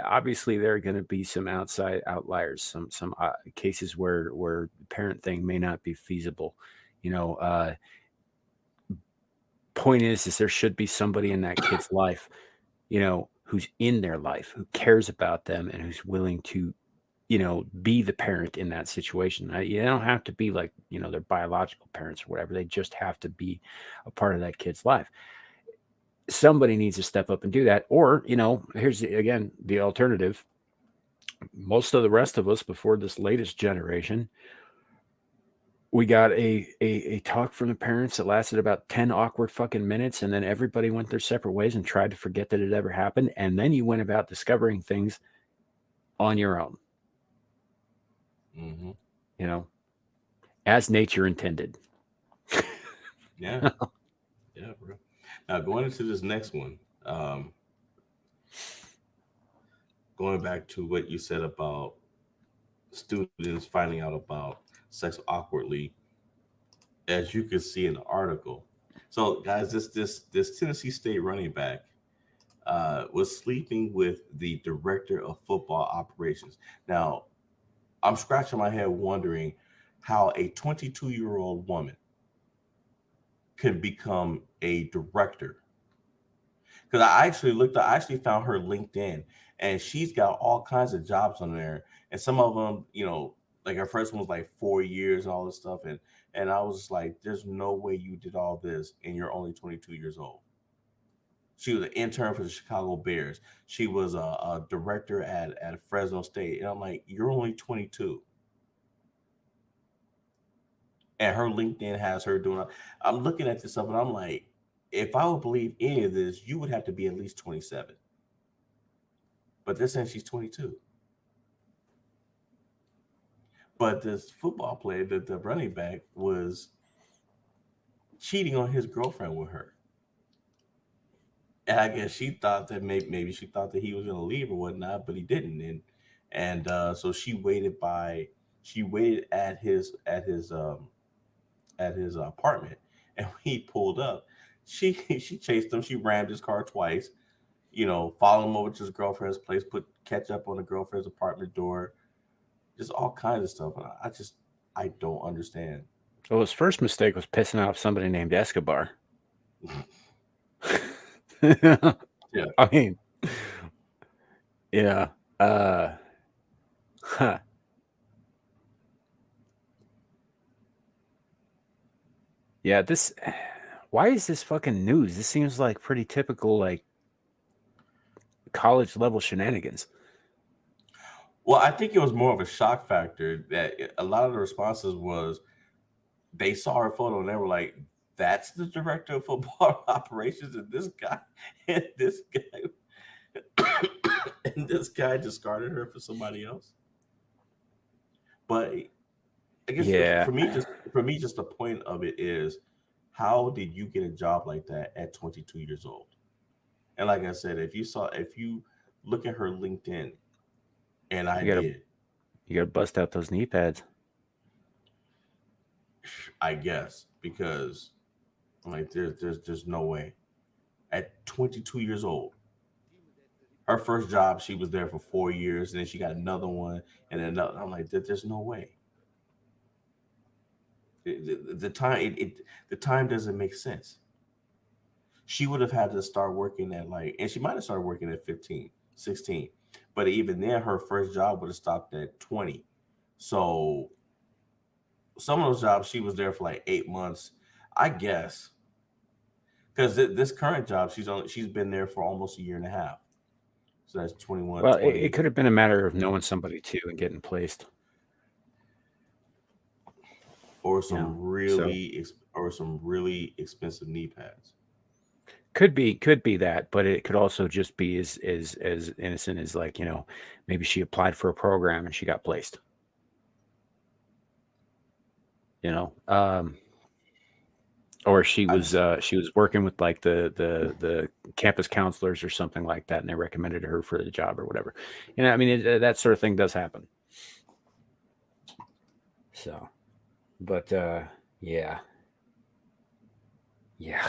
obviously there are going to be some outside outliers, some cases where parent thing may not be feasible. You know, point is there should be somebody in that kid's life, who's in their life, who cares about them, and who's willing to be the parent in that situation. You don't have to be like, their biological parents or whatever. They just have to be a part of that kid's life. Somebody needs to step up and do that. Or, here's again the alternative. Most of the rest of us before this latest generation, we got a talk from the parents that lasted about 10 awkward fucking minutes, and then everybody went their separate ways and tried to forget that it ever happened. And then you went about discovering things on your own, Hmm. you know, as nature intended. Yeah, yeah, bro. Now going into this next one, um, going back to what you said about students finding out about sex awkwardly, as you can see in the article. So, guys, this Tennessee State running back was sleeping with the director of football operations. Now, I'm scratching my head wondering how a 22-year-old woman can become a director. Because I actually found her LinkedIn, and she's got all kinds of jobs on there, and some of them, like her first one was like 4 years and all this stuff, and I was just like, there's no way you did all this, and you're only 22 years old. She was an intern for the Chicago Bears. She was a director at Fresno State, and I'm like, you're only 22, and her LinkedIn has her doing. I'm looking at this stuff, and I'm like, if I would believe any of this, you would have to be at least 27. But they're saying she's 22. But this football player, the running back, was cheating on his girlfriend with her. And I guess she thought that maybe she thought that he was going to leave or whatnot, but he didn't. And so she waited at his apartment, and when he pulled up, she chased him. She rammed his car twice. Followed him over to his girlfriend's place, put ketchup on the girlfriend's apartment door, just all kinds of stuff. And I don't understand. Well, his first mistake was pissing off somebody named Escobar. Yeah. I mean, yeah. Uh, huh. Yeah, why is this fucking news? This seems like pretty typical, like college level shenanigans. Well, I think it was more of a shock factor that a lot of the responses was they saw her photo and they were like, "That's the director of football operations," and this guy, and this guy, and this guy discarded her for somebody else. But I guess Yeah. for me, just the point of it is, how did you get a job like that at 22 years old? And like I said, if you look at her LinkedIn, and I You gotta did, you gotta bust out those knee pads. I guess because I'm like, there's no way. At 22 years old, her first job, she was there for 4 years, and then she got another one, and then another. I'm like, there's no way. The time the time doesn't make sense. she would have had to start working at like, and she might have started working at 15, 16. But even then, her first job would have stopped at 20. So some of those jobs, she was there for like 8 months, I guess. Because this current job, she's been there for almost a year and a half. So that's 21, Well, it 20, could have been a matter of knowing somebody too and getting placed. or You know, some so really expensive knee pads. could be that, but it could also just be as innocent as like maybe she applied for a program and she got placed. You know, or I just she was working with like the campus counselors or something like that, and they recommended her for the job or whatever. I mean that sort of thing does happen. So, but yeah, yeah,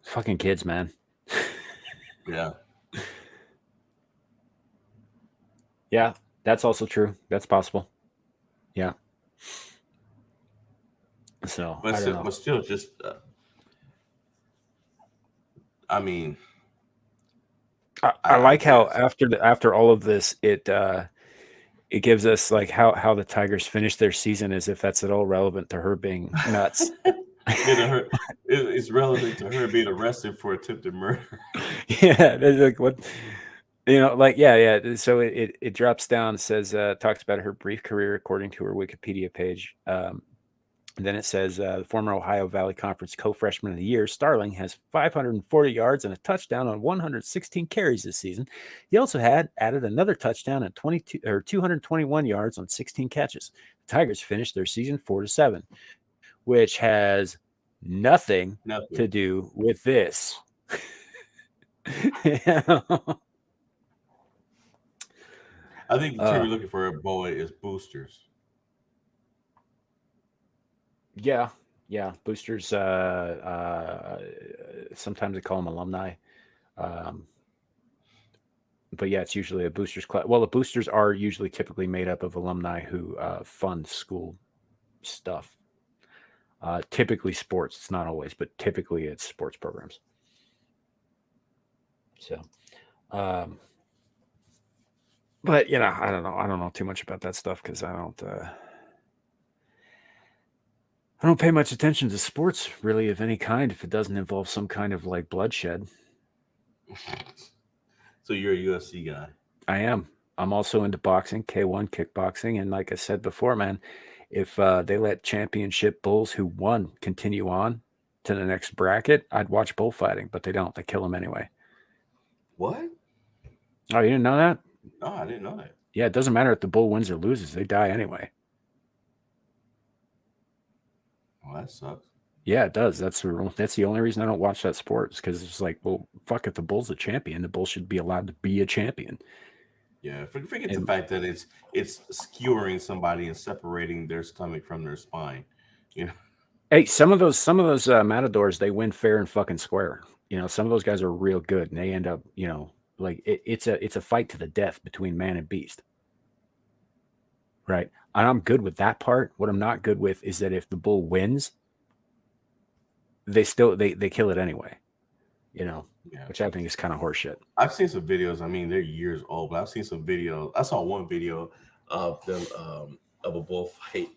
fucking kids, man. yeah. Yeah, that's also true. That's possible. Yeah. So I don't know. But still, just I mean, I I like how guess after all of this, it gives us like how the Tigers finished their season as if that's at all relevant to her being nuts. yeah, to her, it's relevant to her being arrested for attempted murder. Yeah, that's like what like yeah. So it drops down, says talks about her brief career according to her Wikipedia page. And then it says the former Ohio Valley Conference co-freshman of the year, Starling, has 540 yards and a touchdown on 116 carries this season. He also added another touchdown at 221 yards on 16 catches. The Tigers finished their season 4-7, which has nothing Nothing. to do with this. I think the term uh, you're looking for, boy, is boosters. yeah, yeah. Boosters. Sometimes they call them alumni. Um, but yeah, it's usually a boosters class. Well, the boosters are usually typically made up of alumni who fund school stuff. Typically sports. It's not always, but typically it's sports programs. So, um, but I don't know. I don't know too much about that stuff because I don't pay much attention to sports really of any kind if it doesn't involve some kind of like bloodshed. So you're a UFC guy. I am. I'm also into boxing, K1 kickboxing, and like I said before, man, if they let championship bulls who won continue on to the next bracket, I'd watch bullfighting, but they don't. They kill them anyway. What? Oh, you didn't know that? No, I didn't know that. Yeah, it doesn't matter if the bull wins or loses; they die anyway. Well, that sucks. Yeah, it does. That's the only reason I don't watch that sport is because it's like, well, fuck, if the bull's a champion, the bull should be allowed to be a champion. Yeah, forget the And fact that it's skewering somebody and separating their stomach from their spine. You know, hey, some of those matadors, they win fair and fucking square. Some of those guys are real good, and they end up, like it's a fight to the death between man and beast, right? And I'm good with that part. What I'm not good with is that if the bull wins, they kill it anyway, yeah. which I think is kind of horseshit. I've seen some videos. I mean, they're years old, but I've seen some videos. I saw one video of them of a bullfight,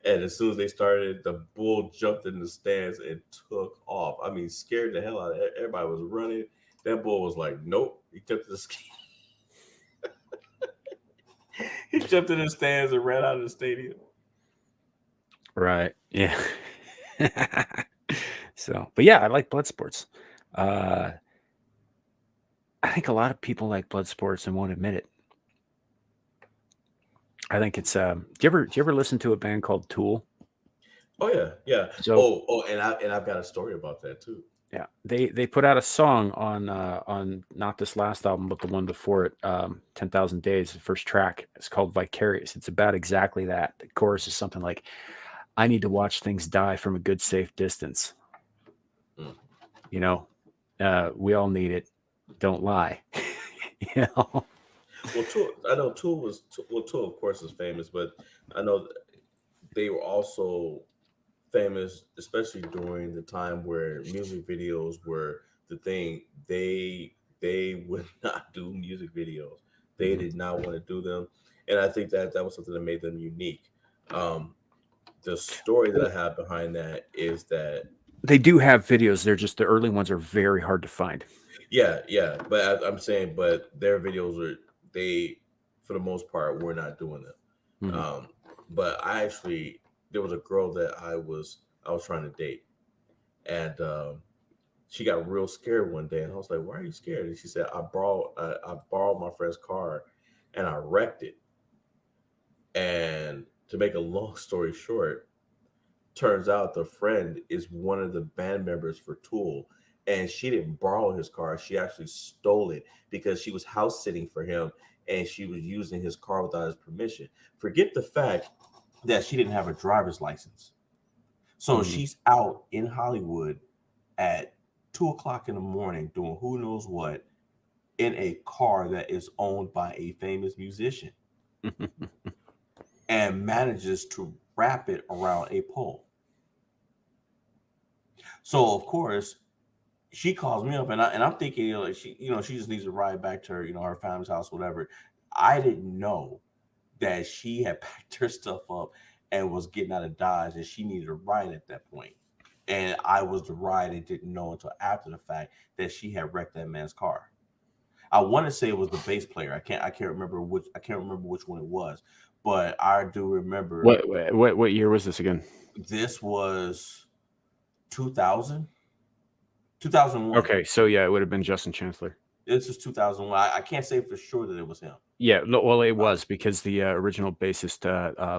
and as soon as they started, the bull jumped in the stands and took off. I mean, scared the hell out of everybody was running. That bull was like, "Nope." He jumped in the he jumped in the stands and ran out of the stadium. Right? Yeah. So, but yeah, I like blood sports. Uh, I think a lot of people like blood sports and won't admit it. I think it's do you ever listen to a band called Tool? Oh yeah, yeah. So I've got a story about that too. yeah, they put out a song on not this last album, but the one before it, 10,000 Days, the first track. It's called Vicarious. It's about exactly that. The chorus is something like, I need to watch things die from a good safe distance. Mm. You know, we all need it. Don't lie. you know. Well, Tool, I know Tool Tool of course is famous, but I know they were also famous, especially during the time where music videos were the thing. They would not do music videos. They Mhm. did not want to do them, and I think that that was something that made them unique. Um, the story that Well, I have behind that is that they do have videos. They're just the early ones are very hard to find. yeah, yeah, but I'm saying, but their videos were they, for the most part, were not doing them. Mhm. Um, but I actually there was a girl that I was trying to date, and she got real scared one day, and I was like, "Why are you scared?" And she said, I borrowed my friend's car, and I wrecked it." And to make a long story short, turns out the friend is one of the band members for Tool, and she didn't borrow his car. She actually stole it because she was house sitting for him, and she was using his car without his permission. Forget the fact that she didn't have a driver's license. So Mhm. she's out in Hollywood at 2 o'clock in the morning doing who knows what in a car that is owned by a famous musician and manages to wrap it around a pole. So of course she calls me up, and I'm thinking, like, she just needs to ride back to her, her family's house, whatever. I didn't know that she had packed her stuff up and was getting out of Dodge, and she needed a ride at that point. And I was the ride and didn't know until after the fact that she had wrecked that man's car. I want to say it was the bass player. I can't remember which one it was, but I do remember What year was this again? this was 2000, 2001. Okay, so yeah, it would have been Justin Chancellor. This was 2001. I can't say for sure that it was him. Yeah, no, well, it Uh, was because the original bassist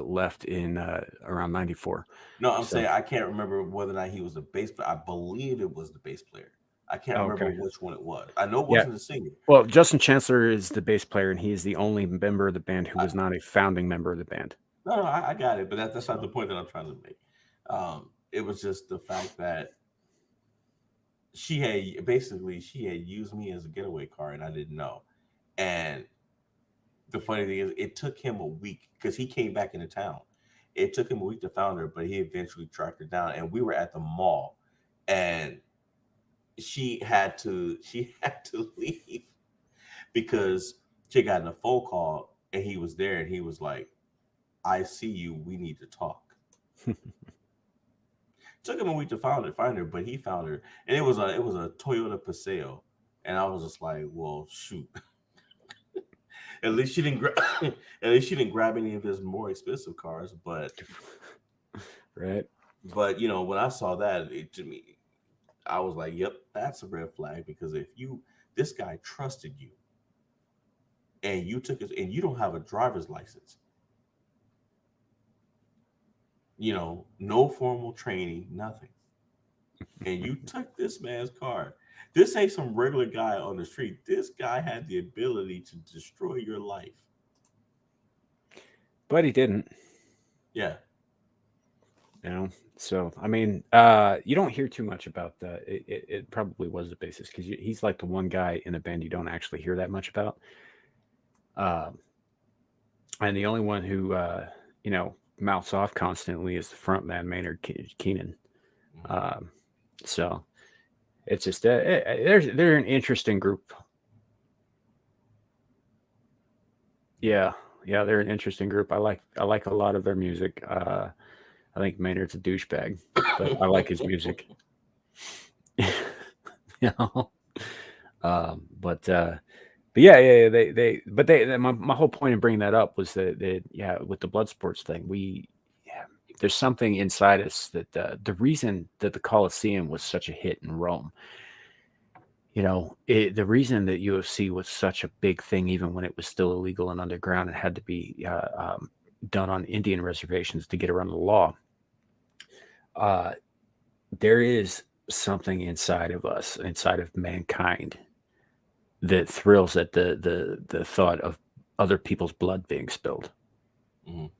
left in around '94. no, I'm So saying I can't remember whether or not he was the bass player. I believe it was the bass player. I can't remember okay, which one it was. I know it yeah. wasn't the singer. Well, Justin Chancellor is the bass player, and he is the only member of the band who I, was not a founding member of the band. no, I got it, but that's not the So point that I'm trying to make. It was just the fact that she had used me as a getaway car, and I didn't know. And the funny thing is, it took him a week because he came back into town. It took him a week to find her, but he eventually tracked her down. And we were at the mall, and she had to leave because she got gotten a phone call, and he was there, and he was like, "I see you. We need to talk." Took him a week to find her, but he found her, and it was a Toyota Paseo, and I was just like, "Well, shoot." At least she didn't grab. At least she didn't grab any of his more expensive cars. right. But when I saw that, to me, I was like, "Yep, that's a red flag." Because if this guy trusted you, and you took it, and you don't have a driver's license, no formal training, nothing, and you took this man's car. This ain't some regular guy on the street. This guy had the ability to destroy your life. But he didn't, Yeah. you know. So I mean, you don't hear too much about the. It probably was the bassist because he's like the one guy in the band you don't actually hear that much about. Uh, and the only one who mouths off constantly is the front man Maynard Keenan. Mhm. Um, so it's just they're an interesting group. Yeah, yeah, they're an interesting group. I like a lot of their music. I think Maynard's a douchebag, but I like his music. you know, but yeah, yeah, my whole point in bringing that up was that yeah, with the blood sports thing, yeah, there's something inside us that the reason that the Coliseum was such a hit in Rome, the reason that UFC was such a big thing, even when it was still illegal and underground, it had to be done on Indian reservations to get around the law. Uh, there is something inside of us, inside of mankind, that thrills at the thought of other people's blood being spilled. Mhm.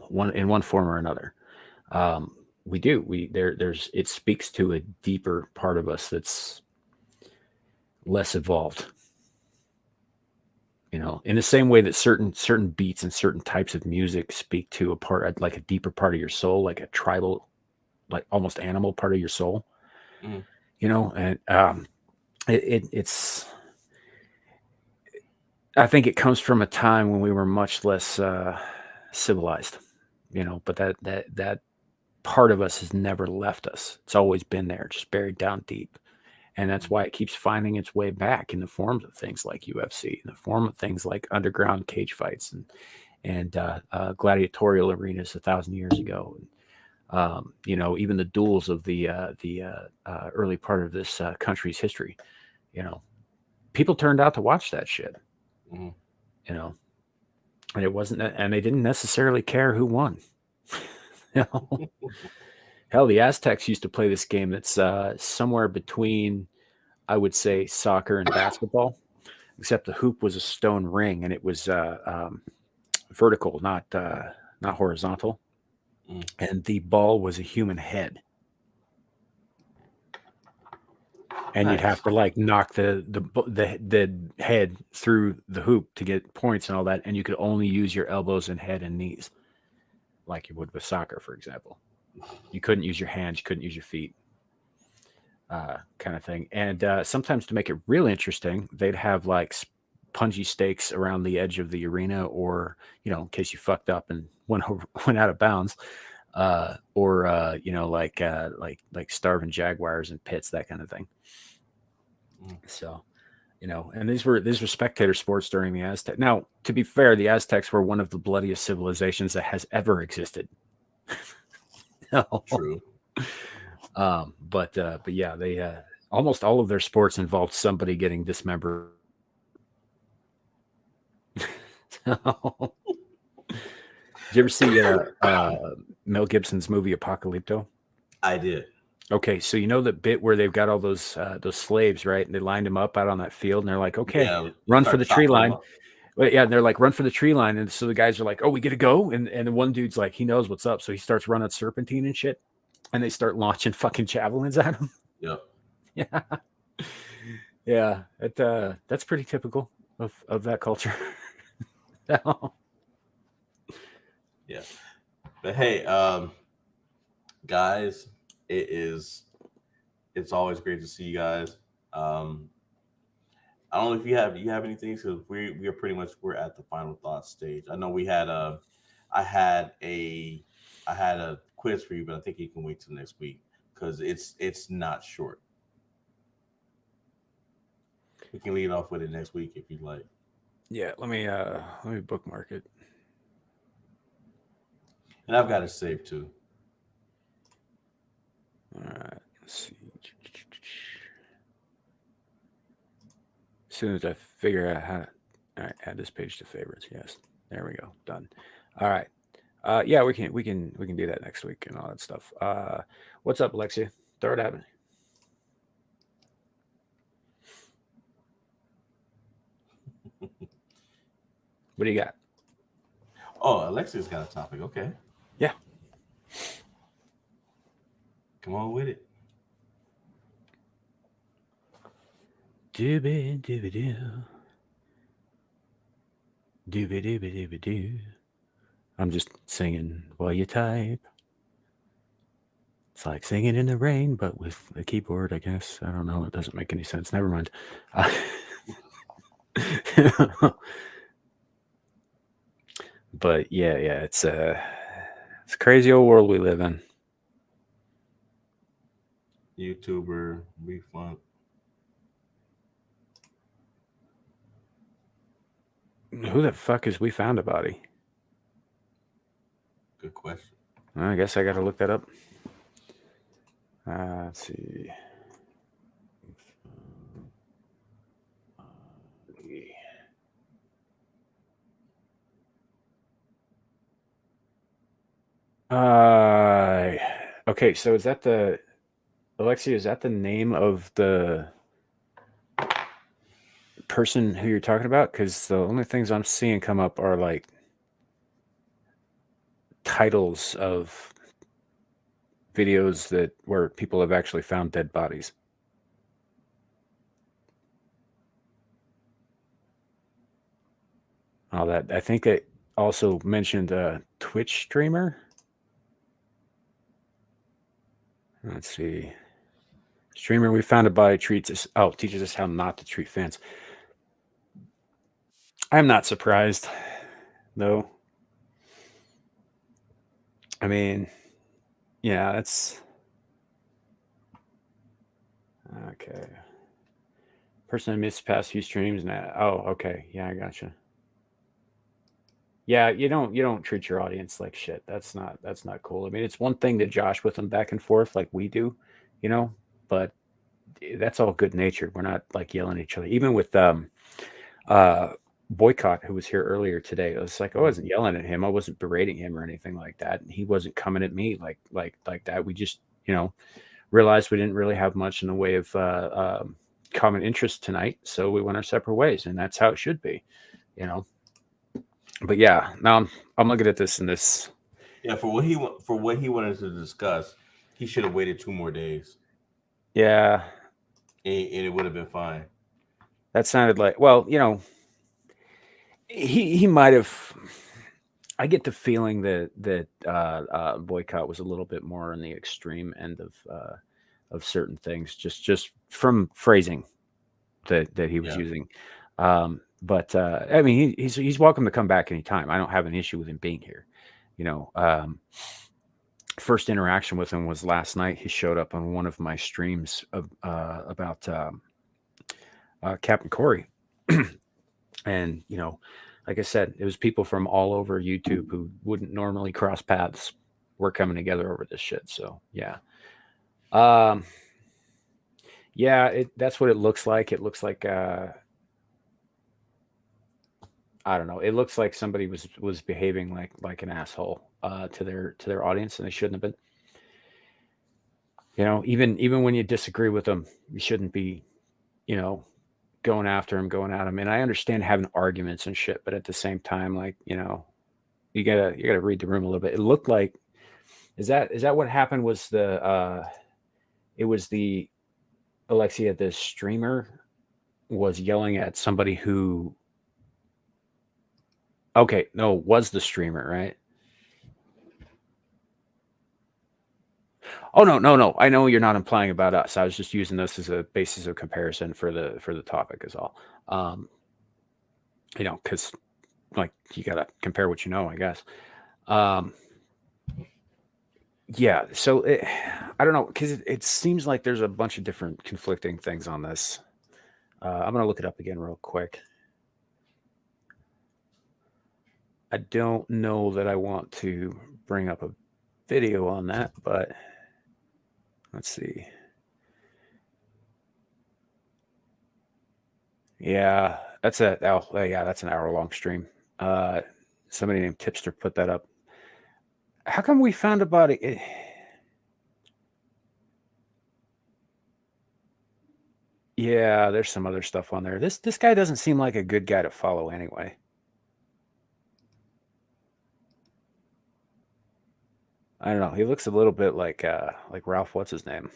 One in one form or another. Um, we do. There's it speaks to a deeper part of us that's less evolved. in the same way that certain beats and certain types of music speak to like a deeper part of your soul, like a tribal, like almost animal part of your soul, Mhm. and it's I think it comes from a time when we were much less civilized, but that part of us has never left us. It's always been there, just buried down deep. And that's Mhm. why it keeps finding its way back in the forms of things like UFC, in the form of things like underground cage fights and gladiatorial arenas 1,000 years ago. Even the duels of the early part of this country's history. You know, people turned out to watch that shit. Mhm. You know, and it wasn't, and they didn't necessarily care who won. you know, hell, the Aztecs used to play this game that's somewhere between, I would say, soccer and basketball, except the hoop was a stone ring and it was vertical, not horizontal, Mhm. and the ball was a human head, and you'd have Nice. to like knock the head through the hoop to get points and all that, and you could only use your elbows and head and knees, like you would with soccer, for example. You couldn't use your hands, you couldn't use your feet, kind of thing. And sometimes to make it real interesting, they'd have like punji stakes around the edge of the arena, or in case you fucked up and went out of bounds, or like starving jaguars and pits, that kind of thing. Mhm. So, and these were spectator sports during the Aztec. Now, to be fair, the Aztecs were one of the bloodiest civilizations that has ever existed. No. True. But yeah, they almost all of their sports involved somebody getting dismembered. So, did you ever see Mel Gibson's movie Apocalypto? I did. Okay, so you know the bit where they've got all those slaves, right? And they lined them up out on that field, and they're like, "Okay, Yeah, you run for start the tree chopping them line." up. Well, yeah, and they're like, "Run for the tree line," and so the guys are like, "Oh, we get to go," and the one dude's like, he knows what's up, so he starts running serpentine and shit, and they start launching fucking javelins at him. Yep. Yeah, yeah, that's pretty typical of that culture. Yeah. But hey, guys, it's always great to see you guys. Um, I don't know if you have anything, because we are pretty much, we're at the final thought stage. I know we had I had a I had a quiz for you, but I think you can wait till next week because it's not short. We can lead off with it next week if you'd like. Yeah, let me bookmark it. And I've got it saved too. All right, let's see. As soon as I figure out how to, all right, add this page to favorites. Yes, there we go. Done. All right. Yeah, we can do that next week and all that stuff. What's up, Alexia? Throw it at me. What do you got? Oh, Alexia's got a topic. Okay, Yeah. come on with it. Doobie doobie doo. Doobie doobie doobie doo. I'm just singing while you type. It's like singing in the rain, but with a keyboard, I guess. I don't know. It doesn't make any sense. Never mind. But yeah, it's a crazy old world we live in. YouTuber, be fun. Who the fuck is We Found a Body? Good question. I guess I got to look that up. Let's see. Uh, okay, so is that the Alexia? Is that the name of the person who you're talking about? Because the only things I'm seeing come up are like titles of videos that where people have actually found dead bodies. all that. I think it also mentioned a Twitch streamer. Let's see. Streamer we found a body teaches us how not to treat fans. I'm not surprised, though. I mean, yeah, that's okay. Person I missed past few streams now. Oh, okay. Yeah, I gotcha. Yeah, you don't treat your audience like shit. That's not cool. I mean, it's one thing to josh with them back and forth like we do, but that's all good natured. We're not like yelling at each other. Even with uh Boycott, who was here earlier today, it was like I wasn't yelling at him. I wasn't berating him or anything like that. And he wasn't coming at me like that. We just, realized we didn't really have much in the way of common interest tonight, so we went our separate ways, and that's how it should be, But yeah, now I'm looking at this and this. Yeah, for what he wanted to discuss, he should have waited 2 more days, Yeah, and it would have been fine. that sounded like, well, he might have. I get the feeling that Boycott was a little bit more on the extreme end of certain things, just from phrasing that he was using. But I mean, he's welcome to come back anytime. I don't have an issue with him being here. First interaction with him was last night. He showed up on one of my streams about Captain Corey, and like I said, it was people from all over YouTube who wouldn't normally cross paths. We're coming together over this shit. So yeah. Yeah, that's what it looks like. It looks like I don't know. It looks like somebody was behaving like an asshole to their audience, and they shouldn't have been. Even when you disagree with them, you shouldn't be, going after him, going at him. And I understand having arguments and shit, but at the same time, like, you gotta read the room a little bit. It looked like, is that what happened? Was it was the Alexia, the streamer, was yelling at somebody who. Okay, no, was the streamer, right? Oh no. I know you're not implying about us. I was just using this as a basis of comparison for the topic is all. Because like you gotta compare what you know, I guess. Yeah, so I don't know, because it seems like there's a bunch of different conflicting things on this. I'm gonna look it up again real quick. I don't know that I want to bring up a video on that, but let's see. Yeah, that's an hour-long stream. Somebody named Tipster put that up. How come we found about it? Yeah, there's some other stuff on there. This guy doesn't seem like a good guy to follow anyway. I don't know. He looks a little bit like Ralph. What's his name?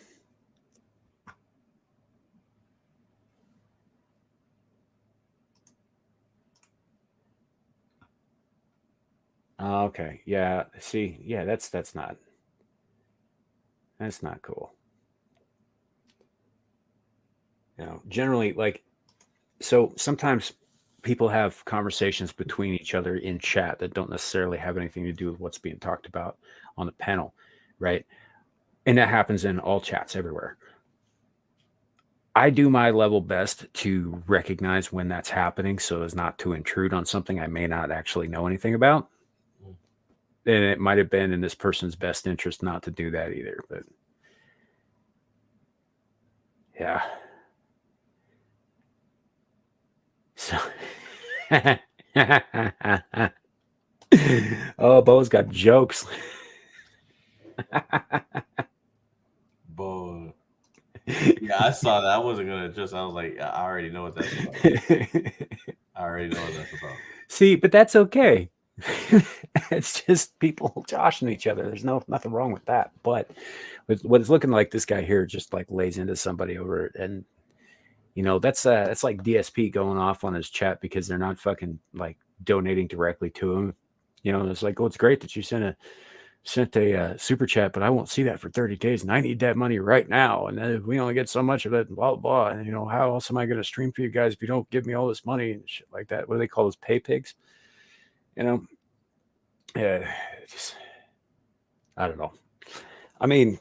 Okay. Yeah. See. Yeah. That's not cool. Generally, like, so sometimes people have conversations between each other in chat that don't necessarily have anything to do with what's being talked about on the panel, right? And that happens in all chats everywhere. I do my level best to recognize when that's happening so as not to intrude on something I may not actually know anything about. And it might have been in this person's best interest not to do that either, but yeah. So oh, Bo's got jokes. Bo, yeah, I saw that. I wasn't gonna just. I was like, I already know what that's about. I already know what that's about. See, but that's okay. It's just people joshing each other. There's nothing wrong with that. But with what it's looking like, this guy here just like lays into somebody over it, and that's like DSP going off on his chat because they're not fucking like donating directly to him. You know, it's like, oh, it's great that you sent a super chat, but I won't see that for 30 days, and I need that money right now. And then if we only get so much of it, blah blah. And you know, how else am I going to stream for you guys if you don't give me all this money and shit like that? What do they call those, pay pigs? You know, yeah, just I don't know. I mean,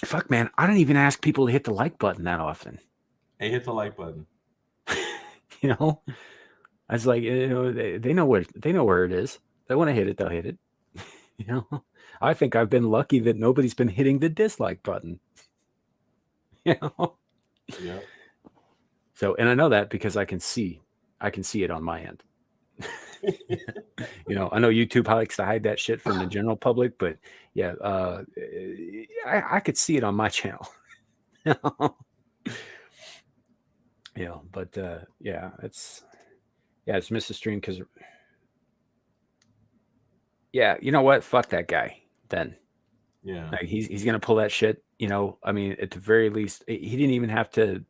fuck, man, I don't even ask people to hit the like button that often. Hey, hit the like button. You know, I was like, you know, they know where it is. They want to hit it, they'll hit it. You know, I think I've been lucky that nobody's been hitting the dislike button. You know, Yeah. so and I know that because I can see it on my end. You know, I know YouTube likes to hide that shit from the general public, but yeah, I could see it on my channel. Yeah, but yeah, it's missed the stream because yeah, you know what? Fuck that guy. Then Yeah. like he's gonna pull that shit. You know, I mean, at the very least, he didn't even have to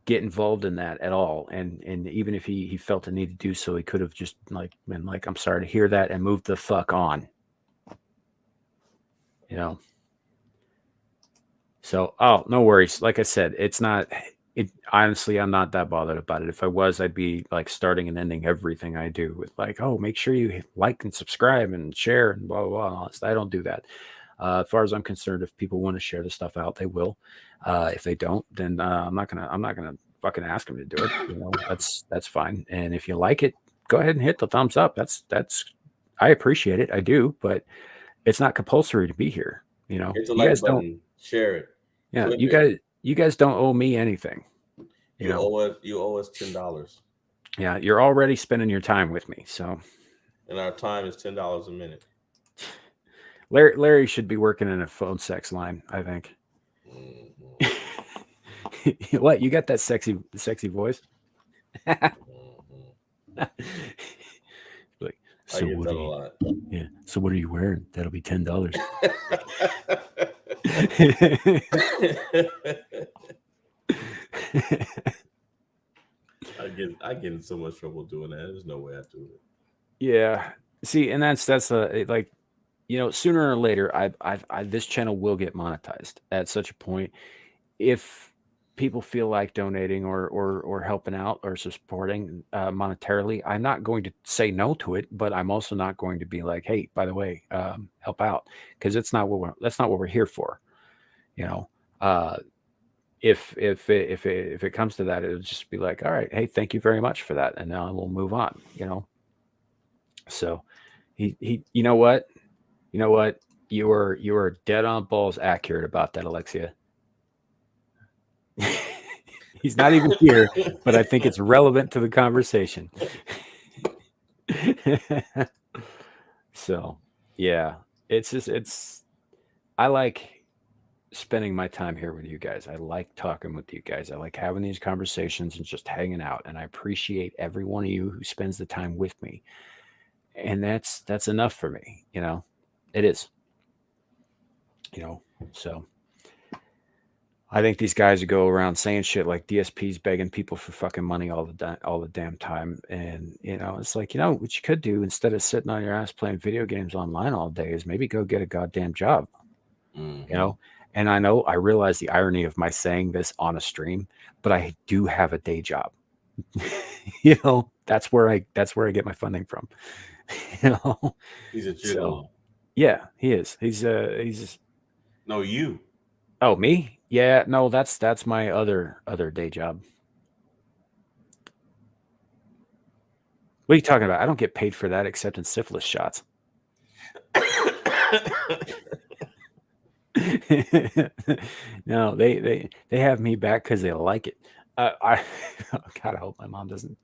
get involved in that at all. And even if he felt the need to do so, he could have just like been like, I'm sorry to hear that, and moved the fuck on. You know. So oh, no worries. Like I said, it's not. It honestly, I'm not that bothered about it. If I was, I'd be like starting and ending everything I do with like, oh, make sure you like and subscribe and share and blah blah blah. And all this. I don't do that. As far as I'm concerned, if people want to share the stuff out, they will. If they don't, then I'm not gonna fucking ask them to do it. You know, that's fine. And if you like it, go ahead and hit the thumbs up. That's I appreciate it. I do, but it's not compulsory to be here. You know, Hit the you like guys don't. button. Share it. Yeah, Clip it. you guys don't owe me anything. You know, You owe us $10. yeah, you're already spending your time with me. So And our time is $10 a minute. Larry should be working in a phone sex line, I think. Mm-hmm. What, you got that sexy voice? Mm-hmm. Like, I so get what that are a you, lot. yeah, so what are you wearing? That'll be $10. I get in so much trouble doing that. There's no way I do it. Yeah. See, and that's like, you know, sooner or later, I this channel will get monetized at such a point. If people feel like donating or helping out or supporting monetarily, I'm not going to say no to it, but I'm also not going to be like, hey, by the way, help out, because that's not what we're here for. You know, uh, if it comes to that, it'll just be like, all right, hey, thank you very much for that, and now we'll move on. You know, so you know what, you are dead on balls accurate about that, Alexia. He's not even here, but I think it's relevant to the conversation. So, yeah, I like spending my time here with you guys. I like talking with you guys. I like having these conversations and just hanging out. And I appreciate every one of you who spends the time with me. And that's enough for me, you know. It is. You know, so I think these guys who go around saying shit like DSP's begging people for fucking money all the damn time, and you know, it's like, you know, what you could do instead of sitting on your ass playing video games online all day is maybe go get a goddamn job. Mm-hmm. You know, and I realize the irony of my saying this on a stream, but I do have a day job. You know, that's where I get my funding from. You know, He's a so gigolo. yeah, he is. He's No, you. oh, me? Yeah, no, that's my other day job. What are you talking about? I don't get paid for that except in syphilis shots. No, they have me back because they like it. I God, I hope my mom doesn't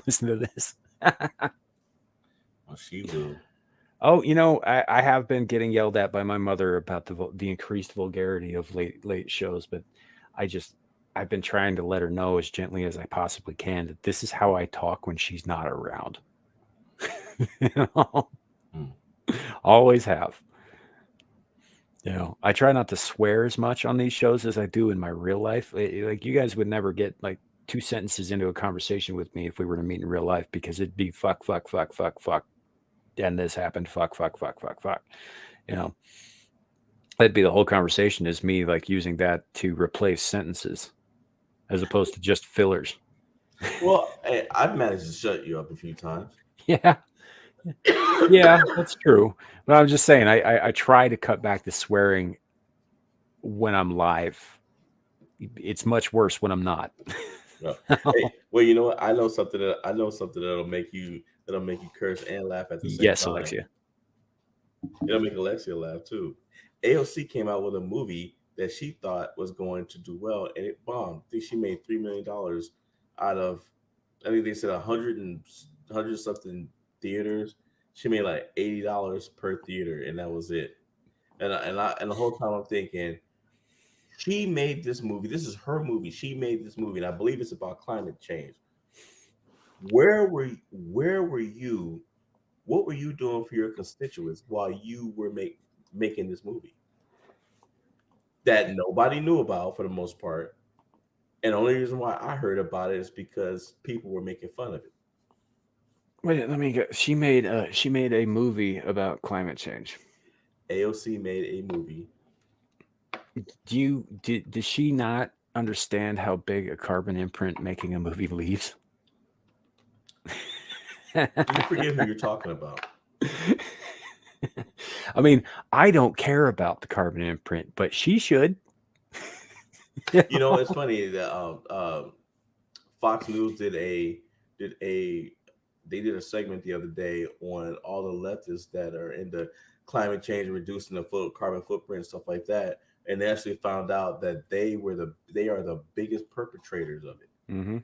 listen to this. Well, she will. Oh, you know, I have been getting yelled at by my mother about the increased vulgarity of late shows, but I've been trying to let her know as gently as I possibly can that this is how I talk when she's not around. You know? Always have. You know, I try not to swear as much on these shows as I do in my real life. Like, you guys would never get like 2 sentences into a conversation with me if we were to meet in real life, because it'd be fuck, fuck, fuck, fuck, fuck, and this happened, fuck, fuck, fuck, fuck, fuck. You know, that'd be the whole conversation, is me like using that to replace sentences as opposed to just fillers. Well, hey, I've managed to shut you up a few times. Yeah, yeah, that's true. But I'm just saying, I try to cut back the swearing when I'm live. It's much worse when I'm not. No. Hey, well, you know what? I know something that'll make you curse and laugh at the same Yes, time. Alexia. It'll make Alexia laugh too. AOC came out with a movie that she thought was going to do well, and it bombed. I think she made $3 million out of, I think they said 100 something theaters. She made like $80 per theater, and that was it. And the whole time I'm thinking, she made this movie. This is her movie. She made this movie, and I believe it's about climate change. Where were you? What were you doing for your constituents while you were making this movie that nobody knew about for the most part? And the only reason why I heard about it is because people were making fun of it. Wait, let me get. She made a movie about climate change. AOC made a movie. Does she not understand how big a carbon imprint making a movie leaves? You forget who you're talking about. I mean, I don't care about the carbon imprint, but she should. You know, it's funny that Fox News did a they did a segment the other day on all the leftists that are into climate change, reducing the carbon footprint, and stuff like that, and they actually found out that they are the biggest perpetrators of it. Mm-hmm.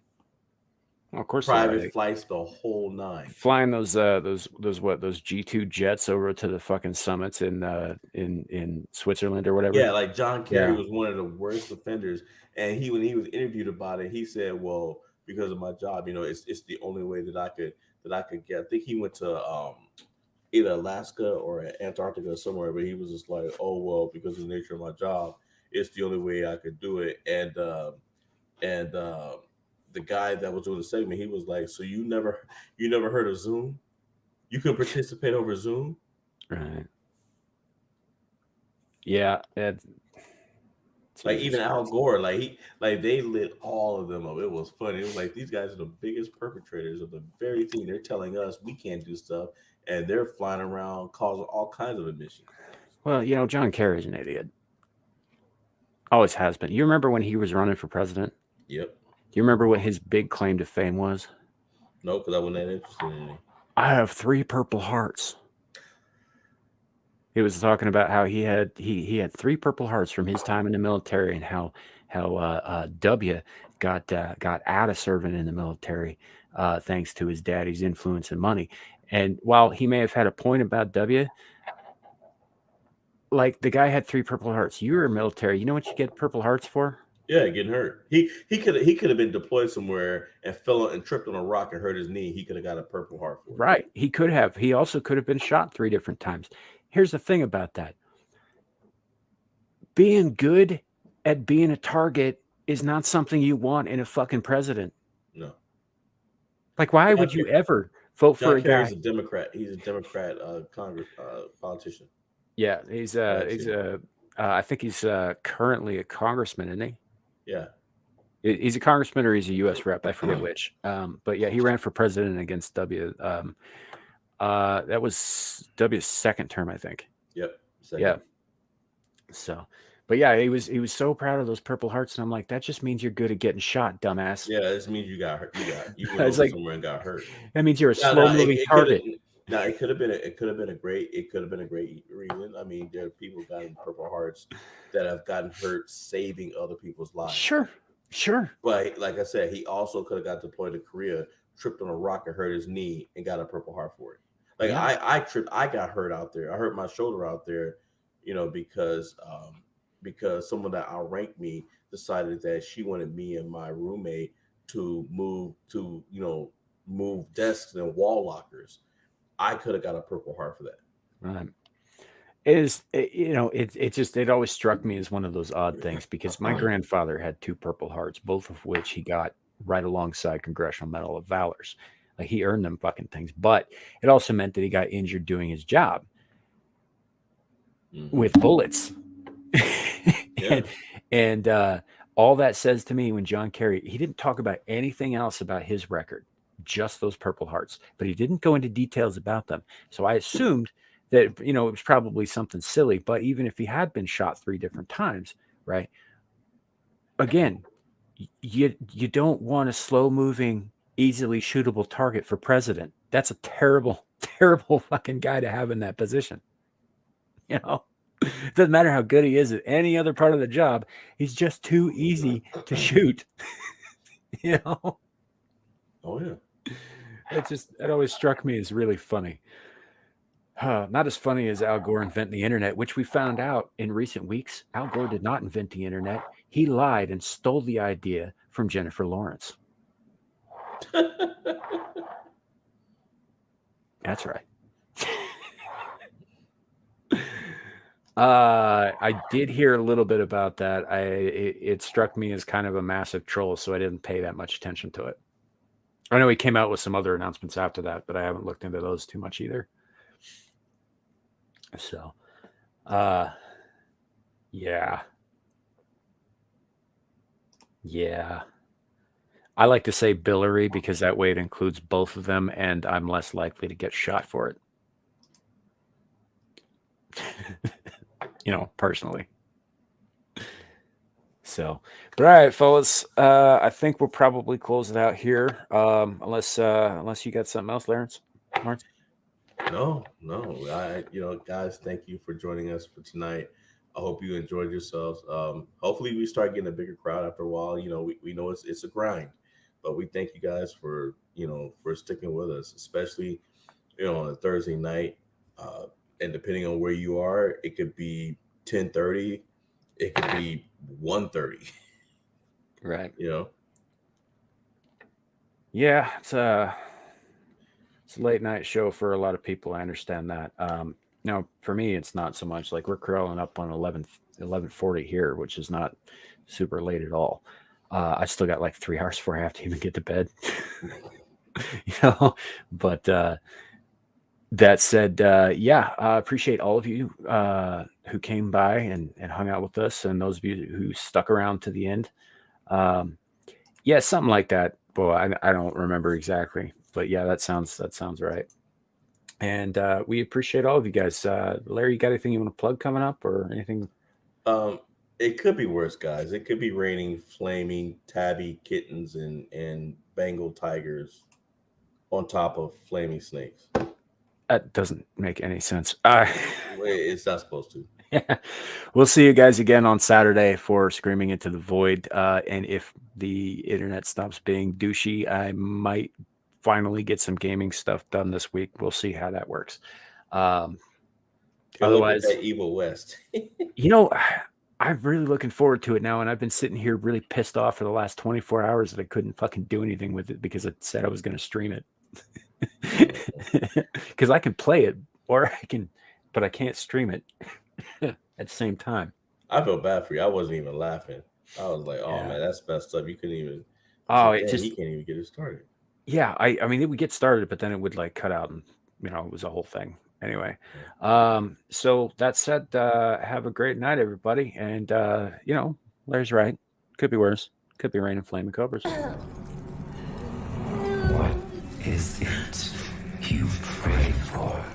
Well, of course they are. Private flights, the whole nine. Flying those G2 jets over to the fucking summits in Switzerland or whatever. Yeah, like John Kerry Yeah. was one of the worst offenders, and when he was interviewed about it, he said, "Well, because of my job, it's the only way that I could get." I think he went to either Alaska or Antarctica or somewhere, but he was just like, "Oh well, because of the nature of my job, it's the only way I could do it." And the guy that was doing the segment, he was like, "So you never heard of Zoom? You can participate over Zoom?" Right. Yeah. Like Jesus even Al Christ. Gore, they lit all of them up. It was funny. It was like these guys are the biggest perpetrators of the very thing they're telling us we can't do stuff, and they're flying around causing all kinds of emissions. Well, John Kerry's an idiot. Always has been. You remember when he was running for president? Yep. Do you remember what his big claim to fame was? No, because I wasn't that interested in it. I have 3 Purple Hearts. He was talking about how he had 3 Purple Hearts from his time in the military, and how W got out of serving in the military thanks to his daddy's influence and money. And while he may have had a point about W, like, the guy had 3 Purple Hearts. You were military. You know what you get Purple Hearts for? Yeah, getting hurt. He could have been deployed somewhere and fell and tripped on a rock and hurt his knee. He could have got a Purple Heart for it. Right. He could have. He also could have been shot 3 different times. Here's the thing about that. Being good at being a target is not something you want in a fucking president. No. Like, why John would you Kerry, ever vote for John a Kerry's guy? a Democrat. He's a Democrat Congress politician. Yeah, he's I think he's currently a congressman, isn't he? Yeah. He's a congressman or he's a U.S. rep. I forget which. But yeah, he ran for president against W. That was W's second term, I think. Yep. Second. Yeah. So, but yeah, he was so proud of those Purple Hearts, and I'm like, that just means you're good at getting shot, dumbass. Yeah, this means you got hurt. You went It's over like, somewhere and got hurt. that means you're a No, slow moving it could have. target. No, it could have been. It could have been a great. It could have been a great reason. I mean, there are people gotten Purple Hearts that have gotten hurt saving other people's lives. Sure. But like I said, he also could have got deployed to Korea, tripped on a rock and hurt his knee, and got a Purple Heart for it. Like Yeah. I tripped. I got hurt out there. I hurt my shoulder out there. Because someone that outranked me decided that she wanted me and my roommate to move desks and wall lockers. I could have got a Purple Heart for that. Right. It always struck me as one of those odd things, because my grandfather had 2 Purple Hearts, both of which he got right alongside Congressional Medal of Valors. Like he earned them fucking things, but it also meant that he got injured doing his job with bullets. Yeah. and all that says to me when John Kerry, he didn't talk about anything else about his record, just those Purple Hearts, but he didn't go into details about them. So I assumed that, it was probably something silly, but even if he had been shot 3 different times, right? Again, you don't want a slow moving, easily shootable target for president. That's a terrible, terrible fucking guy to have in that position. It doesn't matter how good he is at any other part of the job. He's just too easy to shoot. Oh yeah. It always struck me as really funny. Not as funny as Al Gore inventing the internet, which we found out in recent weeks. Al Gore did not invent the internet. He lied and stole the idea from Jennifer Lawrence. That's right. I did hear a little bit about that. It struck me as kind of a massive troll, so I didn't pay that much attention to it. I know he came out with some other announcements after that, but I haven't looked into those too much either. So, yeah. I like to say Billary because that way it includes both of them, and I'm less likely to get shot for it. Personally. So, but all right, fellas, I think we'll probably close it out here. Unless you got something else, Lawrence. No. Guys, thank you for joining us for tonight. I hope you enjoyed yourselves. Hopefully we start getting a bigger crowd after a while. We know it's a grind, but we thank you guys for sticking with us, especially on a Thursday night. And depending on where you are, it could be 10:30, it could be 1:30. Right. Yeah, it's a late night show for a lot of people. I understand that. Now for me, it's not so much. Like we're crawling up on 11:40 here, which is not super late at all. I still got like 3 hours before I have to even get to bed. But that said, I appreciate all of you who came by and hung out with us, and those of you who stuck around to the end. Something like that. Boy, I don't remember exactly, but yeah, that sounds right. And we appreciate all of you guys. Larry, you got anything you want to plug coming up or anything? It could be worse, guys. It could be raining flaming tabby kittens and Bengal tigers on top of flaming snakes. That doesn't make any sense. It's not supposed to. Yeah. We'll see you guys again on Saturday for Screaming Into the Void. And if the internet stops being douchey, I might finally get some gaming stuff done this week. We'll see how that works. Otherwise, that Evil West. I'm really looking forward to it now, and I've been sitting here really pissed off for the last 24 hours that I couldn't fucking do anything with it because I said I was going to stream it. Because I can play it, but I can't stream it at the same time. I feel bad for you. I wasn't even laughing. I was like, "Oh man, that's messed up." You couldn't even. He can't even get it started. Yeah, I mean, it would get started, but then it would like cut out, and it was a whole thing. Anyway, so that said, have a great night, everybody. And Larry's right. Could be worse. Could be raining flaming cobras. What is it you pray?